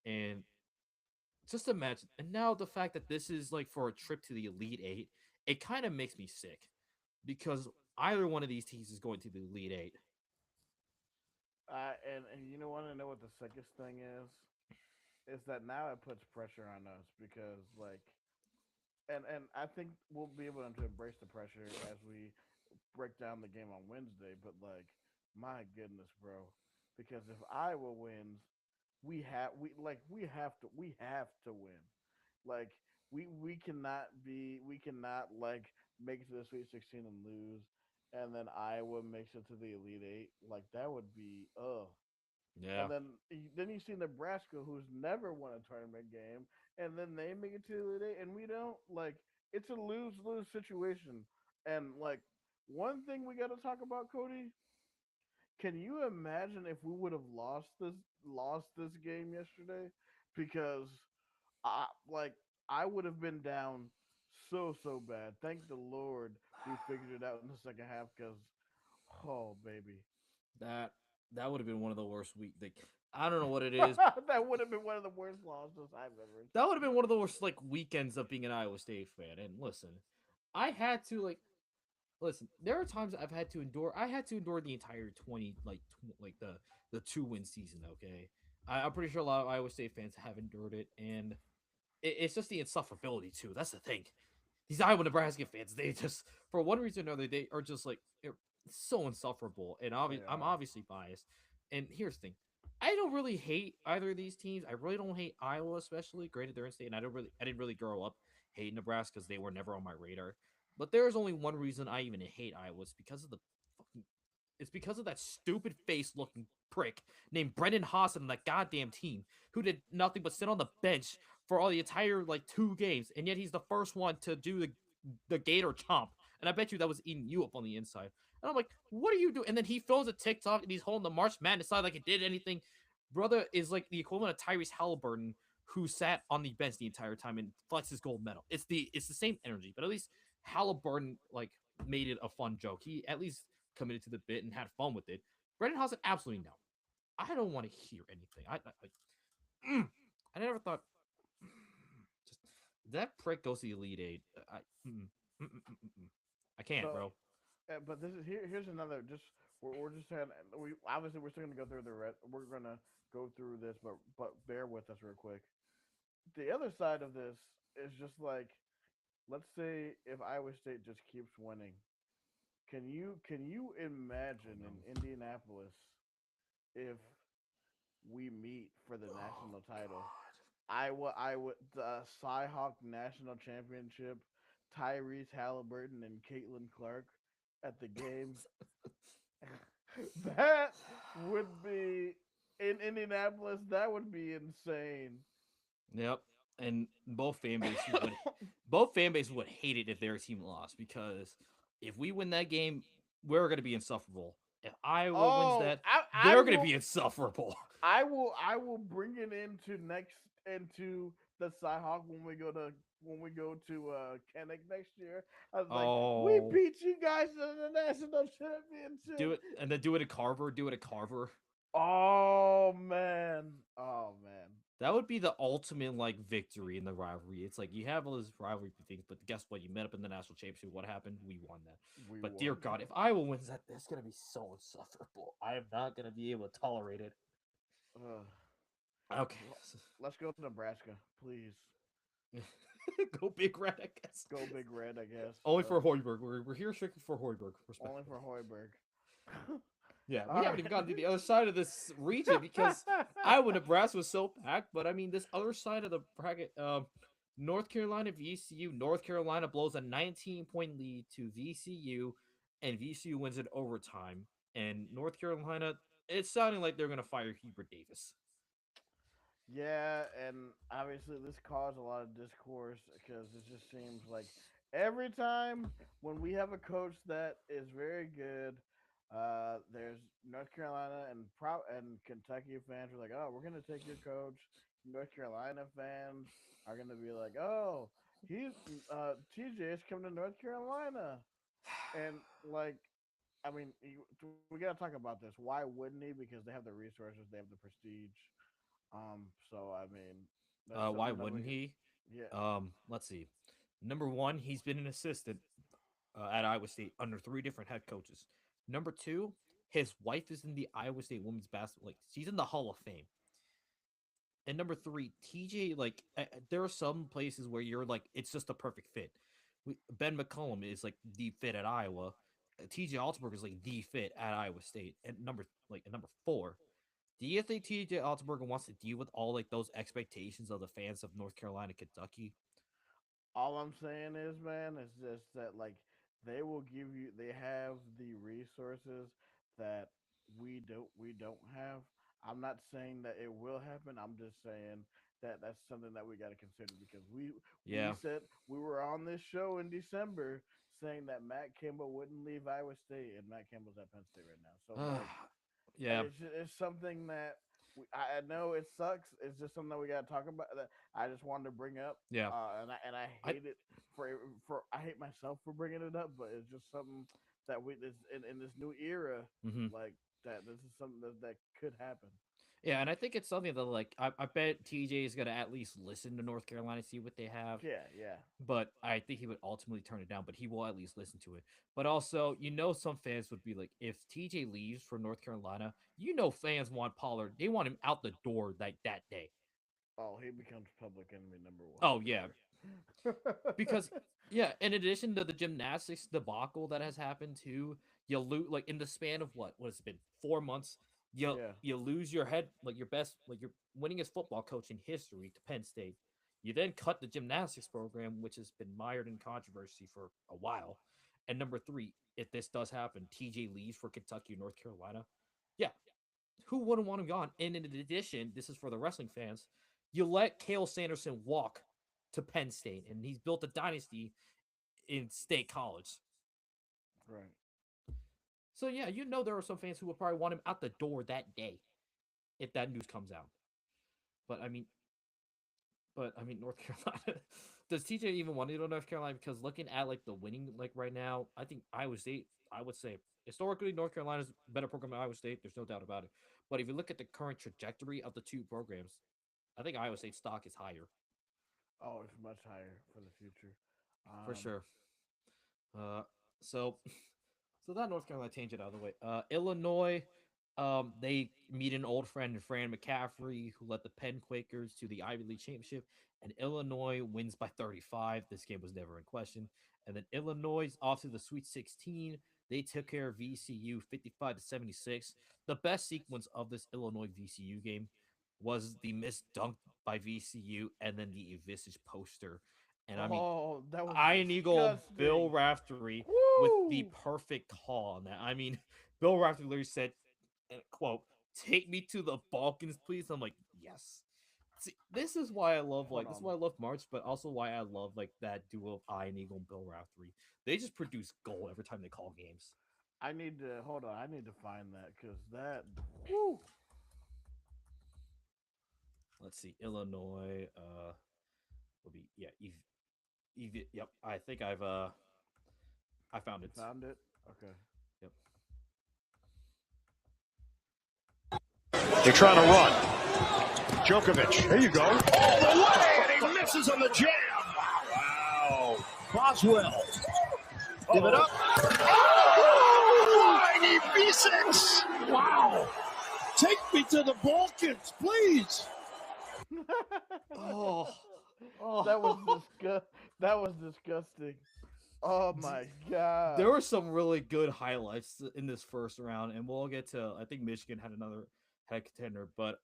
and just imagine. And now the fact that this is like for a trip to the Elite Eight, it kind of makes me sick because either one of these teams is going to the Elite Eight. And you know want to know what the sickest thing is that now it puts pressure on us because and I think we'll be able to embrace the pressure as we break down the game on Wednesday. But my goodness, bro, because if Iowa wins, we have to win. Like we cannot make it to the Sweet 16 and lose, and then Iowa makes it to the Elite Eight. Like that would be ugh. Yeah, And then you see Nebraska, who's never won a tournament game, and then they make it to the Elite Eight, and we don't. Like it's a lose lose situation. And one thing we got to talk about, Cody. Can you imagine if we would have lost this game yesterday? Because I like I would have been down so bad. Thank the Lord we figured it out in the second half. Because oh baby, that that would have been one of the worst week. Like, I don't know what it is. that would have been one of the worst losses I've ever. That would have been one of the worst like weekends of being an Iowa State fan. And listen, I had to like listen. There are times I've had to endure. I had to endure the entire 20 like the 2-win season. Okay, I'm pretty sure a lot of Iowa State fans have endured it, and it's just the insufferability too. That's the thing. These Iowa Nebraska fans, they just for one reason or another, they are just like so insufferable. And They I'm are. obviously biased. And here's the thing. I don't really hate either of these teams. I really don't hate Iowa, especially. Granted, they're in state, and I didn't really grow up hate Nebraska because they were never on my radar. But there's only one reason I even hate Iowa. It's because of the fucking. It's because of that stupid face looking prick named Brendan Haas on that goddamn team who did nothing but sit on the bench for all the entire like 2 games, and yet he's the first one to do the Gator chomp. And I bet you that was eating you up on the inside. And I'm like, what are you doing? And then he films a TikTok and he's holding the March Madness side like it did anything. Brother is like the equivalent of Tyrese Halliburton, who sat on the bench the entire time and flexes gold medal. It's the same energy, but at least Halliburton like made it a fun joke. He at least committed to the bit and had fun with it. Brendan Haas, absolutely no. I don't want to hear anything. I never thought just that prick goes to the Elite Eight. I can't, So, bro. but this is here's another. Just we're just saying we obviously we're still gonna go through the rest. We're gonna go through this, but bear with us real quick. The other side of this is just like, let's say if Iowa State just keeps winning, can you imagine in Indianapolis if we meet for the national title? Iowa, the Cyhawk National Championship, Tyrese Halliburton and Caitlin Clark at the game. That would be in Indianapolis. That would be insane. Yep. And both fan bases would hate it if their team lost because if we win that game, we're gonna be insufferable. If Iowa wins Oh, that, I they're gonna will be insufferable. I will bring it into the Cyhawk when we go to Kenneck next year. I was like, we Oh, beat you guys in the national championship. do it and then do it at Carver. Do it at Carver. Oh man. Oh man. That would be the ultimate like victory in the rivalry. It's like you have all those rivalry things, but guess what? You met up in the national championship. What happened? We won that. We But won. dear God, if Iowa wins that, it's gonna be so insufferable. I am not gonna be able to tolerate it. Ugh. Okay, Let's go to Nebraska, please. go Big Red. I guess Go Big Red, I guess. only for Hoiberg. We're here strictly for Hoiberg. Only Respectfully. for Hoiberg. Yeah, All we haven't even right. gotten to the other side of this region because Iowa, Nebraska was so packed. But I mean, this other side of the bracket, North Carolina, VCU. North Carolina blows a 19-point lead to VCU, and VCU wins it overtime. And North Carolina, it's sounding like they're gonna fire Hubert Davis. Yeah, and obviously this caused a lot of discourse because it just seems like every time when we have a coach that is very good, there's North Carolina and Kentucky fans are like, oh, we're gonna take your coach. North Carolina fans are gonna be like, oh, he's TJ is coming to North Carolina, and like, I mean, we gotta talk about this. Why wouldn't he? Because they have the resources, they have the prestige. So I mean, that's Why something that we wouldn't could. he? Yeah. Let's see. Number one, he's been an assistant at Iowa State under 3 different head coaches. Number two, his wife is in the Iowa State women's basketball. Like she's in the Hall of Fame. And number three, TJ. Like there are some places where you're like, it's just a perfect fit. Ben McCollum is like the fit at Iowa. TJ Altenberg is like the fit at Iowa State. And number four, do you think TJ Altenberg wants to deal with all like those expectations of the fans of North Carolina, Kentucky? All I'm saying is, man, is just that like they have the resources that we don't have. I'm not saying that it will happen. I'm just saying that that's something that we got to consider because we Yeah. said we were on this show in December saying that Matt Campbell wouldn't leave Iowa State, and Matt Campbell's at Penn State right now. So like yeah. it's something that I know it sucks. It's just something that we got to talk about. That I just wanted to bring up, Yeah. and I I hate it for I hate myself for bringing it up, but it's just something that we this in this new era, mhm. like that. This is something that could happen. Yeah, and I think it's something that like I bet TJ is gonna at least listen to North Carolina, see what they have. Yeah, yeah. But I think he would ultimately turn it down, but he will at least listen to it. But also, some fans would be like, if TJ leaves for North Carolina, fans want Pollard. They want him out the door like that day. Oh, he becomes public enemy number one Oh for yeah, because sure. yeah, in addition to the gymnastics debacle that has happened too, you lose like in the span of what has it been 4 months. You Yeah. you lose your head like your best like your winningest football coach in history to Penn State. You then cut the gymnastics program, which has been mired in controversy for a while. And number three, if this does happen, TJ leaves for Kentucky or North Carolina. Yeah, who wouldn't want him gone? And in addition, this is for the wrestling fans, you let Cale Sanderson walk to Penn State, and he's built a dynasty in State College. Right. So yeah, there are some fans who would probably want him out the door that day if that news comes out. But I mean, North Carolina. Does TJ even want to go to North Carolina? Because looking at like the winning like right now, I think Iowa State. I would say historically North Carolina's a better program than Iowa State. There's no doubt about it. But if you look at the current trajectory of the two programs, I think Iowa State's stock is higher Oh, it's much higher for the future. for sure. Uh, so So that North Carolina tangent out of the way. Illinois, they meet an old friend, Fran McCaffrey, who led the Penn Quakers to the Ivy League championship, and Illinois wins by 35. This game was never in question. And then Illinois off to the Sweet 16. They took care of VCU 55-76. The best sequence of this Illinois VCU game was the missed dunk by VCU and then the Visage poster. And I mean, that was Iron Eagle Bill disgusting. Raftery with the Woo! perfect call on that. I mean, Bill Raftery literally said, and quote, "Take me to the Balkans, please." I'm like, yes. See, this is why I love Hold this is on. why I love March, but also why I love like that duo of Iron Eagle and Bill Raftery. They just produce gold every time they call games. I need to hold on. I need to find that because that. Woo! Let's see, Illinois. Will be yep. I think I found You it. found it. Okay. Yep. They're trying to run. Djokovic. There you go. All the way, and he misses on the jam. Wow. Boswell. Give it up. Oh, and he misses. Wow. Take me to the Balkans, please. Oh, That was disgusting. Oh my god. There were some really good highlights in this first round, and we'll get to. I think Michigan had a contender, but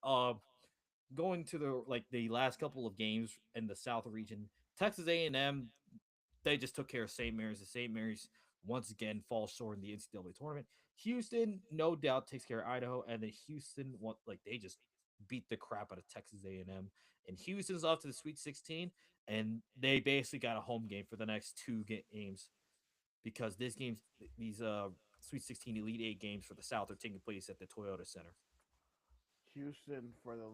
going to the last couple of games in the South region, Texas A&M, they just took care of St. Mary's. The St. Mary's once again falls short in the NCAA tournament. Houston, no doubt, takes care of Idaho, and then Houston, they just beat the crap out of Texas A&M, and Houston's off to the Sweet 16, and they basically got a home game for the next two games because these Sweet 16 Elite 8 games for the South are taking place at the Toyota Center. Houston, for the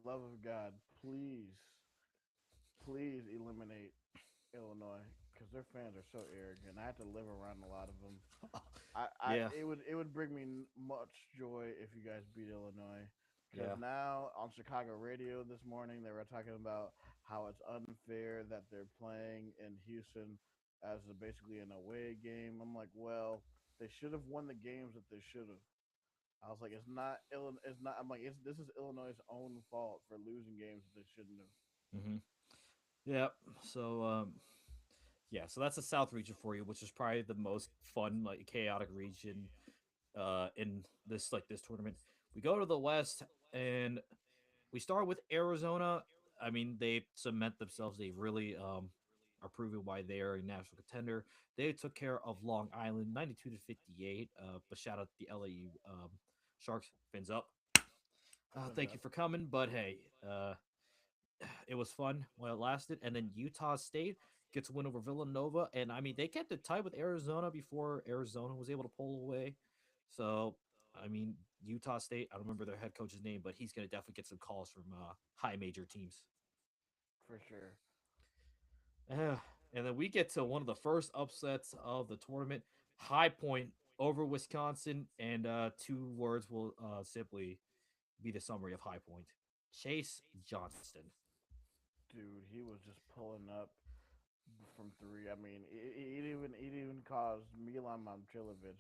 love of God, please eliminate Illinois because their fans are so arrogant. I have to live around a lot of them. Yeah. It would bring me much joy if you guys beat Illinois. Because Yeah. now on Chicago radio this morning they were talking about how it's unfair that they're playing in Houston as basically an away game. I'm like, well, they should have won the games that they should have. I was like, it's not Illinois. It's not. I'm like, this is Illinois' own fault for losing games that they shouldn't have. Mm-hmm. Yeah. So so that's the South region for you, which is probably the most fun, chaotic region in this tournament. We go to the West and we start with Arizona. I mean, they cement themselves. They really are proving why they are a national contender. They took care of Long Island 92-58. But shout out to the LAU Sharks. Fins up. Thank you for coming. But hey, it was fun while it lasted. And then Utah State gets a win over Villanova. And I mean, they kept it tight with Arizona before Arizona was able to pull away. So, I mean, Utah State, I don't remember their head coach's name, but he's going to definitely get some calls from high major teams. For sure. And then we get to one of the first upsets of the tournament, High Point over Wisconsin. And two words will simply be the summary of High Point. Chase Johnston. Dude, he was just pulling up from three. I mean, it even caused Milan Momcilovic.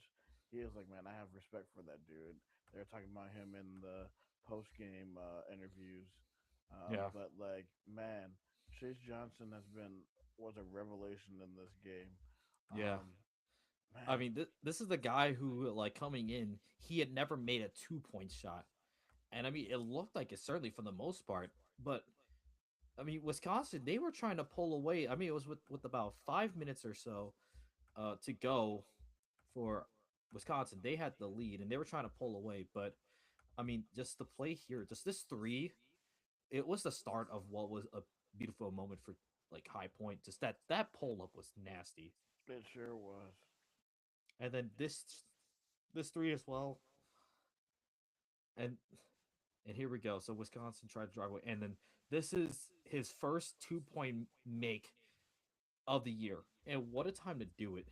He was like, man, I have respect for that dude. They were talking about him in the post game interviews. Yeah. But like, man, Chase Johnson was a revelation in this game. Yeah. Man. I mean, this is the guy who, coming in, he had never made a 2-point shot. And I mean, it looked like it certainly for the most part, but I mean, Wisconsin, they were trying to pull away. I mean, it was with about 5 minutes or so to go for Wisconsin. They had the lead and they were trying to pull away. But I mean, just the play here, just this three, it was the start of what was a beautiful moment for like High Point. Just that pull up was nasty. It sure was. And then this three as well. And and here we go. So Wisconsin tried to drive away. And then this is his first 2 point make of the year. And what a time to do it.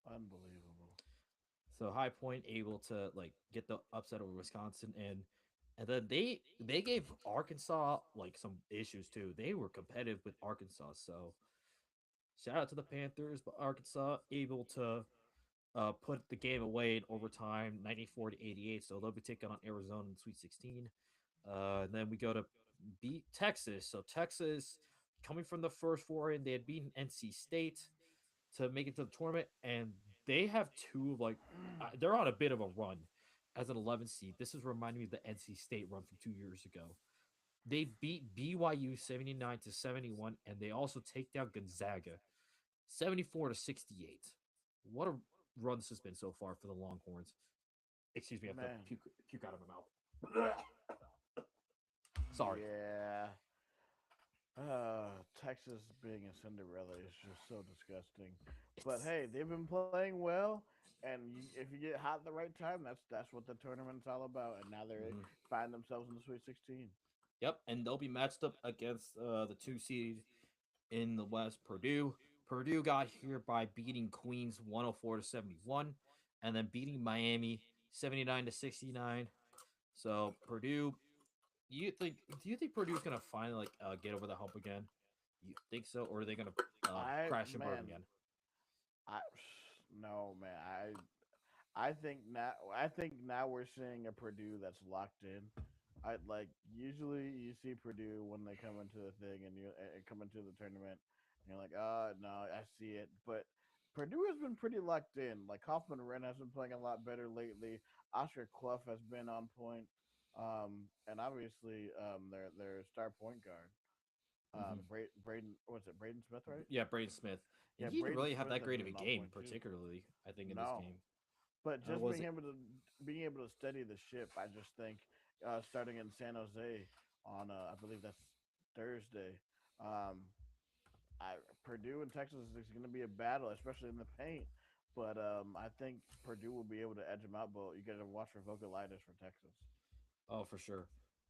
Unbelievable. So High Point able to like get the upset over Wisconsin and then they gave Arkansas like some issues too. They were competitive with Arkansas. So shout out to the Panthers, but Arkansas able to put the game away in overtime, 94-88. So they'll be taking on Arizona in Sweet 16. And then we go to beat Texas. So Texas, coming from the first four, and they had beaten NC State to make it to the tournament, and they have two of like they're on a bit of a run as an 11 seed. This is reminding me of the NC State run from 2 years ago. They beat BYU 79-71, and they also take down Gonzaga 74-68. What a run this has been so far for the Longhorns. Excuse me, I have to Man. puke out of my mouth. Sorry. Yeah. Texas being a Cinderella is just so disgusting. But It's hey, they've been playing well, and if you get hot at the right time, that's what the tournament's all about. And now they mhm. find themselves in the Sweet 16. Yep, and they'll be matched up against the two seed in the West, Purdue. Purdue got here by beating Queens 104-71, and then beating Miami 79-69. So Purdue, do you think Purdue's gonna finally like get over the hump again? You think so, or are they gonna I crash and burn man, again? I no man. I think now we're seeing a Purdue that's locked in. I like usually you see Purdue when they come into the thing and come into the tournament and you're like, oh no, I see it. But Purdue has been pretty locked in. Like Hoffman Wren has been playing a lot better lately. Oscar Clough has been on point. And obviously their star point guard. Hmm. Braden what's it, Braden Smith, right? Yeah, Braden Smith, and Yeah, he didn't Braden really have Smith that has great of been a on game, point too. particularly I think in this No. game. But just Was it? being able to steady the ship, I just think starting in San Jose on I believe that's Thursday. Um, Purdue and Texas is going to be a battle, especially in the paint. But I think Purdue will be able to edge them out. But you got to watch for Vocalitis for Texas. Oh, for sure.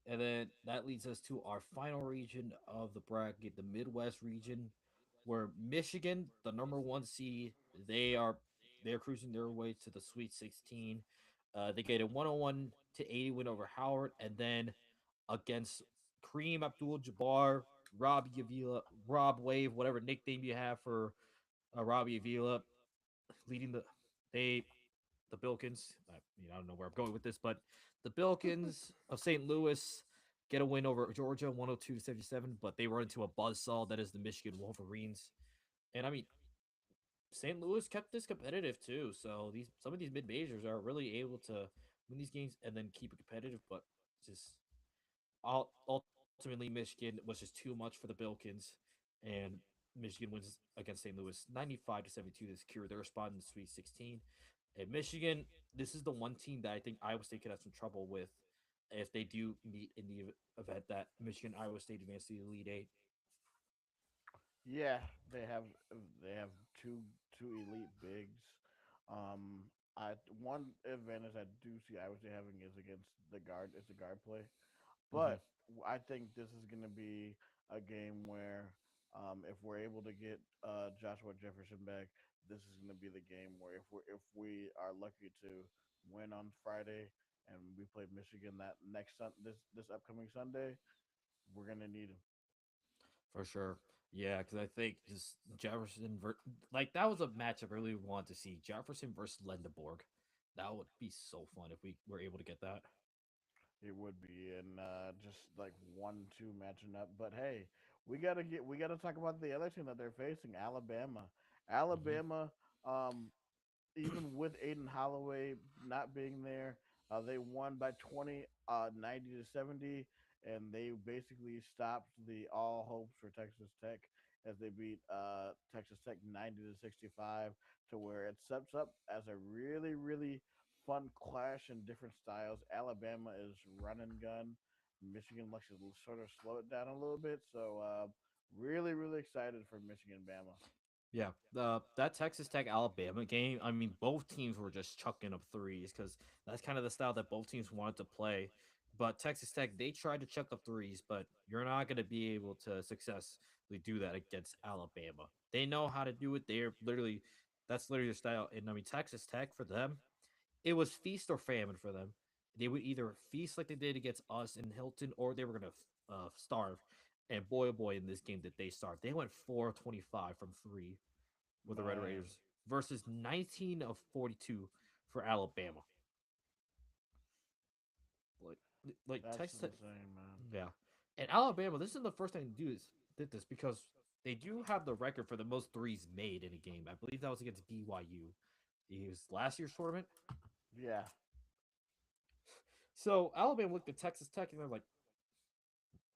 And then that leads us to our final region of the bracket, the Midwest region, where Michigan, the number one seed, they are they're cruising their way to the Sweet 16. They get a 101-80 win over Howard, and then against Kareem Abdul-Jabbar, Robbie Avila, Rob Wave, whatever nickname you have for Robbie Avila, leading they the Bilkins. I don't know where I'm going with this, but the Bilkins of St. Louis get a win over Georgia, 102-77, but they run into a buzzsaw that is the Michigan Wolverines. And I mean, St. Louis kept this competitive too. So these some of these mid majors are really able to win these games and then keep it competitive, but just ultimately Michigan was just too much for the Bilkins, and Michigan wins against St. Louis 95-72 to secure their spot in the Sweet 16. And Michigan, this is the one team that I think Iowa State could have some trouble with if they do meet in the event that Michigan Iowa State advance to the Elite Eight. Yeah, they have two elite bigs. I one advantage I do see Iowa State having is against the guard. It's a guard play. Mm-hmm. But I think this is going to be a game where, if we're able to get Joshua Jefferson back, this is going to be the game where if we are lucky to win on Friday and we play Michigan that this upcoming Sunday, we're going to need him. For sure. Yeah, because I think just like that was a matchup I really wanted to see. Jefferson versus Lendeborg. That would be so fun if we were able to get that. It would be, and just like 1-2 matching up. But hey, we gotta talk about the other team that they're facing, Alabama. Hmm. Alabama, um, even with Aiden Holloway not being there, they won by 20, 90-70. and they basically stopped the all hopes for Texas Tech as they beat Texas Tech 90-65, to where it sets up as a really fun clash in different styles. Alabama is run and gun. Michigan likes to sort of slow it down a little bit. So really excited for Michigan Bama. Yeah, the that Texas Tech Alabama game. I mean, both teams were just chucking up threes because that's kind of the style that both teams wanted to play. But Texas Tech, they tried to chuck up threes, but you're not going to be able to successfully do that against Alabama. They know how to do it. They're literally, that's literally their style. And I mean, Texas Tech for them, it was feast or famine for them. They would either feast like they did against us in Hilton, or they were going to starve. And boy, oh boy, in this game that they starved, they went 4 of 25 from three with the Red Man, Raiders versus 19 of 42 for Alabama. Like, like that's Texas, insane, man. yeah. And Alabama, this is the first time they did this because they do have the record for the most threes made in a game. I Bleav that was against BYU. It was last year's tournament. Yeah, So Alabama looked at Texas Tech and they're like,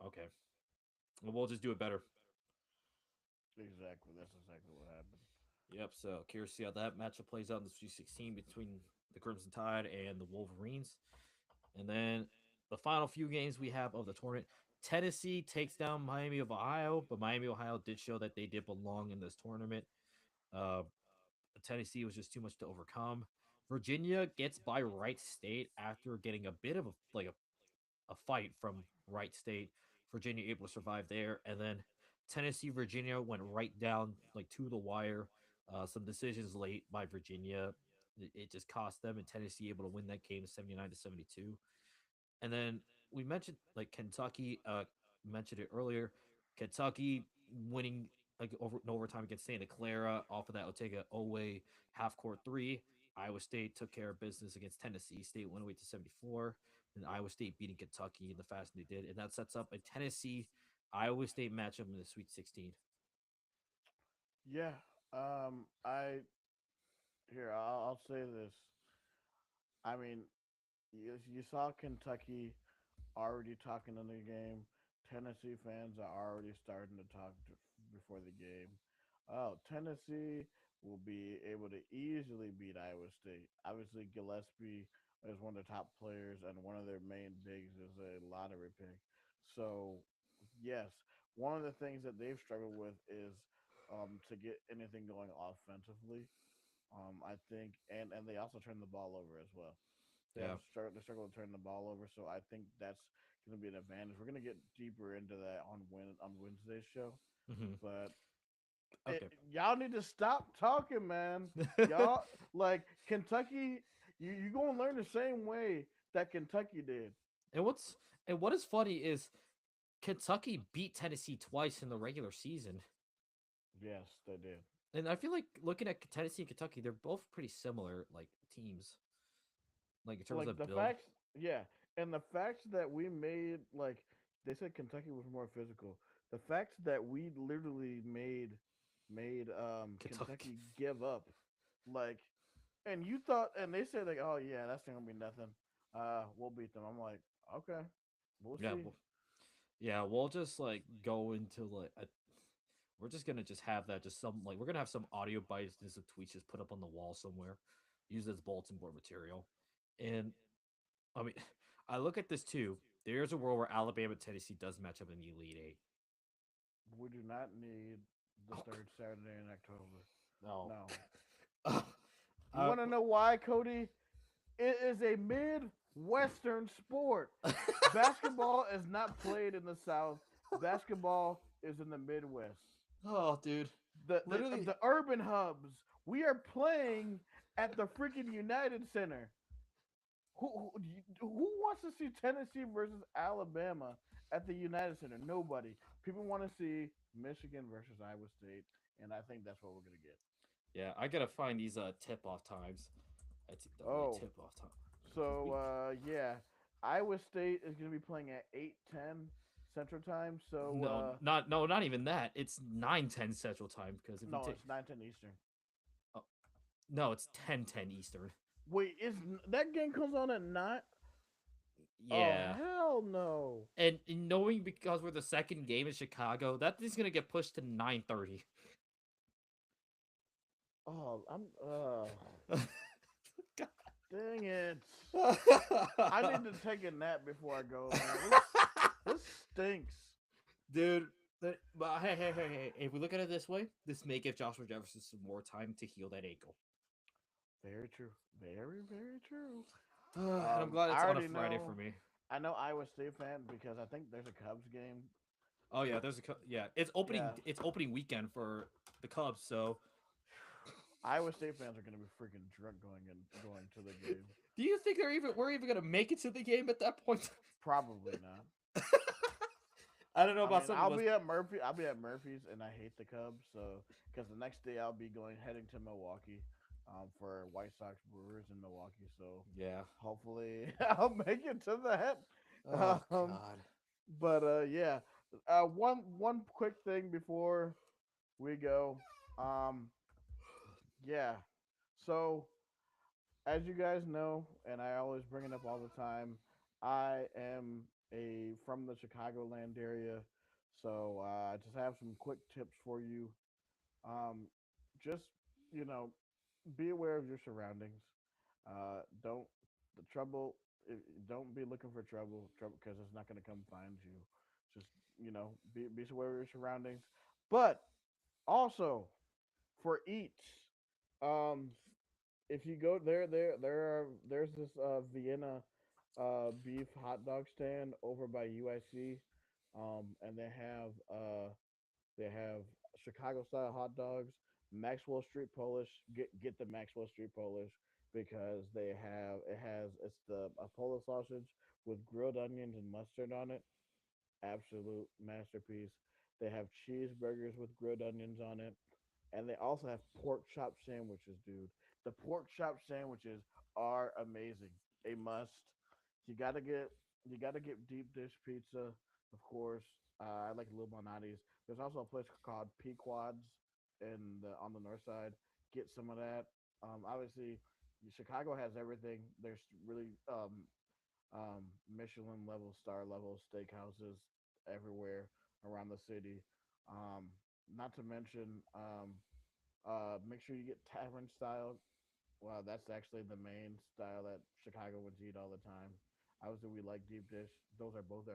okay, well, we'll just do it better. exactly. That's exactly what happened. Yep. So curious to see how that matchup plays out in the Sweet 16 between the Crimson Tide and the Wolverines. And then the final few games we have of the tournament, Tennessee takes down Miami of Ohio, but Miami of Ohio did show that they did belong in this tournament. Uh, Tennessee was just too much to overcome. Virginia gets by Wright State after getting a bit of a fight from Wright State. Virginia able to survive there, and then Tennessee Virginia went right down like to the wire. Some decisions late by Virginia, it just cost them, and Tennessee able to win that game 79-72. And then we mentioned like Kentucky, mentioned it earlier. Kentucky winning like over in overtime against Santa Clara off of that Otega Owe half court three. Iowa State took care of business against Tennessee State 108-74. And Iowa State beating Kentucky in the fashion they did. And that sets up a Tennessee Iowa State matchup in the Sweet 16. Yeah. I here I'll say this. I mean, you saw Kentucky already talking in the game. Tennessee fans are already starting to talk before the game. Oh, Tennessee will be able to easily beat Iowa State. Obviously, Gillespie is one of the top players, and one of their main bigs is a lottery pick. So, yes, one of the things that they've struggled with is to get anything going offensively. I think, and they also turn the ball over as well. Yeah. They struggle to turn the ball over, so I think that's going to be an advantage. We're going to get deeper into that on Wednesday's show, Mm-hmm. but Okay. y'all need to stop talking, man. Y'all like Kentucky. You going to learn the same way that Kentucky did. and what's and what is funny is Kentucky beat Tennessee twice in the regular season. Yes, they did. And I feel like looking at Tennessee and Kentucky, they're both pretty similar, like teams, like in terms Like of the build. facts, yeah, and the facts that we made, like they said, Kentucky was more physical. The facts that we literally made Kentucky. Kentucky give up, like, and you thought, and they said like, oh yeah, that's not gonna be nothing. We'll beat them. I'm like, okay, we'll Yeah, see. well, yeah, we'll just like go into we're just gonna just have that just some like we're gonna have some audio bites and some tweets just put up on the wall somewhere, use as bulletin board material, and I mean, I look at this too. There's a world where Alabama and Tennessee does match up in the Elite Eight. We do not need the Oh, third Saturday in October. no. No. uh, You want to know why, Cody? It is a Midwestern sport. Basketball is not played in the South. Basketball is in the Midwest. oh, dude, literally, The urban hubs. We are playing at the freaking United Center. Who wants to see Tennessee versus Alabama at the United Center? Nobody. People want to see Michigan versus Iowa State, and I think that's what we're gonna get. yeah, I gotta find these tip off times. NCAA Oh, tip off time. so yeah, Iowa State is gonna be playing at 8:10 Central Time. So Not even that. It's 9:10 Central Time because if you no, take it's 9:10 Eastern. oh, no, it's 10:10 Eastern. Wait, is that game comes on at 9? Yeah. Oh hell no. And knowing because we're the second game in Chicago, that is gonna get pushed to 9:30. Oh, I'm God. dang it. I need to take a nap before I go, man. This stinks. Dude. But hey. If we look at it this way, this may give Joshua Jefferson some more time to heal that ankle. Very true. Very, very true. And I'm glad I it's on a already Friday for know. me. I know Iowa State fan because I think there's a Cubs game. Oh yeah, it's opening Yeah. weekend for the Cubs, so Iowa State fans are gonna be freaking drunk going to the game. do you think we're even gonna make it to the game at that point? Probably not. I don't know I about mean, some I'll of us. be at Murphy. I'll be at Murphy's, and I hate the Cubs. So, because the next day I'll be heading to Milwaukee, for White Sox Brewers in Milwaukee. So, Yeah. hopefully, I'll make it to that. Oh Um, God. but yeah. One quick thing before we go. Um, yeah. So, as you guys know, and I always bring it up all the time, I am a from the Chicagoland area, so I just have some quick tips for you. Um, just you know, be aware of your surroundings. Don't the trouble. Don't be looking for trouble because it's not going to come find you. Just be aware of your surroundings. But also for eats, um, if you go there's this Vienna beef hot dog stand over by UIC, and they have Chicago style hot dogs, Maxwell Street Polish. Get the Maxwell Street Polish because it's the a Polish sausage with grilled onions and mustard on it. Absolute masterpiece. They have cheeseburgers with grilled onions on it, and they also have pork chop sandwiches, dude. The pork chop sandwiches are amazing. A must. You gotta get you gotta get deep dish pizza, of course. I like Lil Bonati's. There's also a place called Pequod's on the north side. Get some of that. Obviously, Chicago has everything. There's really Michelin level, star level steakhouses everywhere around the city. Um, Not to mention, make sure you get tavern style. Well, that's actually the main style that Chicagoans eat all the time. Obviously, we like deep dish. Those are both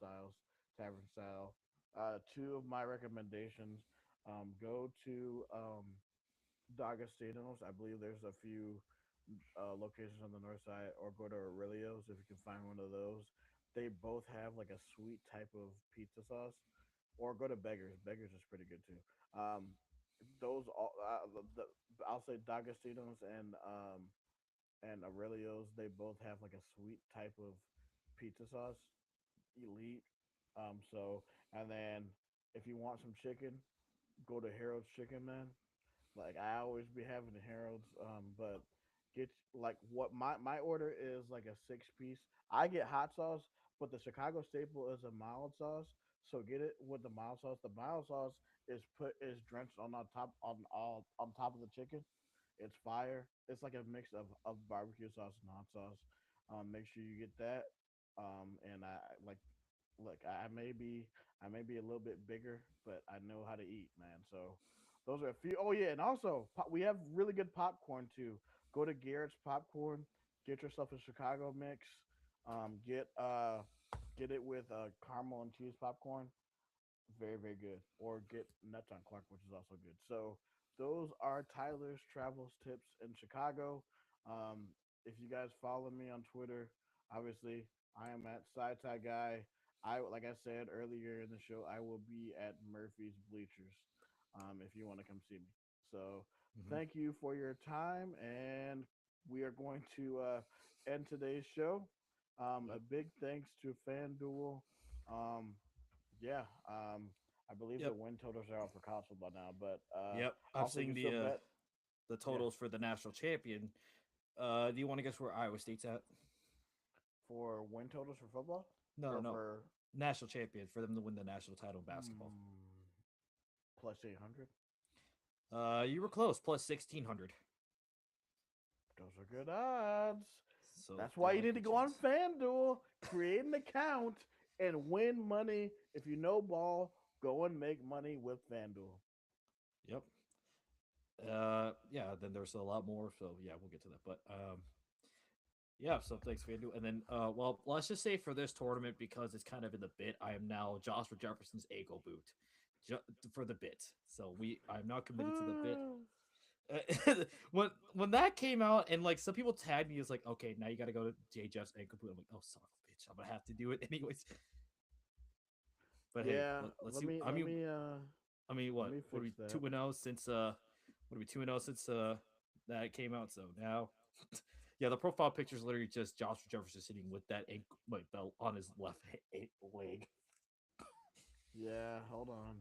styles, tavern style. Two of my recommendations: go to D'Agostino's. I Bleav there's a few locations on the north side, or go to Aurelio's if you can find one of those. They both have like a sweet type of pizza sauce, or go to Beggars. Beggars is pretty good too. Those all I'll say D'Agostino's and Aurelio's. They both have like a sweet type of pizza sauce, elite. And then if you want some chicken, go to Harold's Chicken, man. Like I always be having the Harold's, but get like what my order is like a 6 piece. I get hot sauce, but the Chicago staple is a mild sauce. So get it with the mild sauce. The mild sauce is drenched on top of the chicken. It's fire. It's like a mix of barbecue sauce and hot sauce. Make sure you get that. And I like look, I may be a little bit bigger, but I know how to eat, man. So those are a few. Oh yeah, and also we have really good popcorn too. Go to Garrett's Popcorn. Get yourself a Chicago mix. Um, get uh, get it with caramel and cheese popcorn. Very very good. Or get nuts on Clark, which is also good. So those are Tyler's travels tips in Chicago. If you guys follow me on Twitter, obviously I am at Side Tie Guy. I like I said earlier in the show, I will be at Murphy's Bleachers, if you want to come see me. So Mhm. thank you for your time, and we are going to end today's show. A Yep. big thanks to FanDuel. Um, yeah, I Bleav the Yep. win totals are out for college football now, but Yep. I'm also you seeing can still bet. the Yeah, totals for the national champion. Do you want to guess where Iowa State's at? for win totals for football No, or no. for National champion for them to win the national title in basketball. hmm, plus 800. You were close, plus 1600. Those are good odds. So That's why you they need to like go on the chance. FanDuel, create an account, and win money. If you know ball, go and make money with FanDuel. Yep. Yeah. Then there's a lot more. So yeah, we'll get to that. But yeah. So thanks, FanDuel. And then well, let's just say for this tournament because it's kind of in the bit. I am now Joshua Jefferson's ankle boot, for the bit. So I'm not committed to the bit. When that came out and like some people tagged me as like, okay, now you got to go to J Jeff's ankle boot. I'm like, oh son of a bitch, I'm gonna have to do it anyways. But hey, Yeah, let's let see. me I let mean, me let what? me What are fix we that. 2-0 since what are we 2-0 since that came out? So now, yeah, the profile picture is literally just Joshua Jefferson sitting with that ankle like belt on his left leg. Yeah, hold on.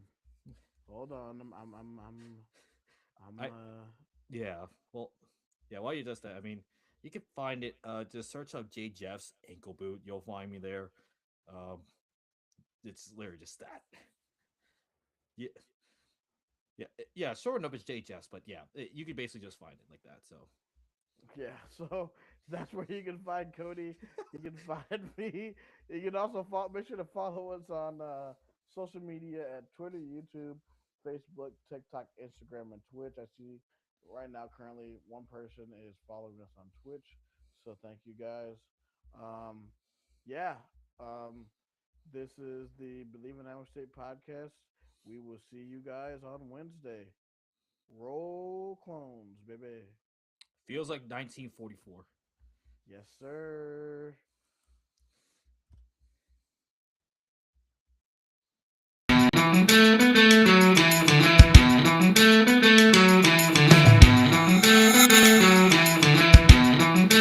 I'm I Yeah, well, yeah. While you just that, I mean, you can find it. Just search up J Jeff's ankle boot. You'll find me there. Um, it's literally just that. Yeah, yeah. Short enough, it's J Jeff's, but yeah, you can basically just find it like that. So Yeah, so that's where you can find Cody. You can find me. You can also make sure to follow us on social media at Twitter, YouTube, Facebook, TikTok, Instagram, and Twitch. I see right now currently one person is following us on Twitch, so thank you guys. Um, yeah, um, this is the Believe in Iowa State podcast. We will see you guys on Wednesday. Roll clones, baby. feels like 1944. Yes, sir.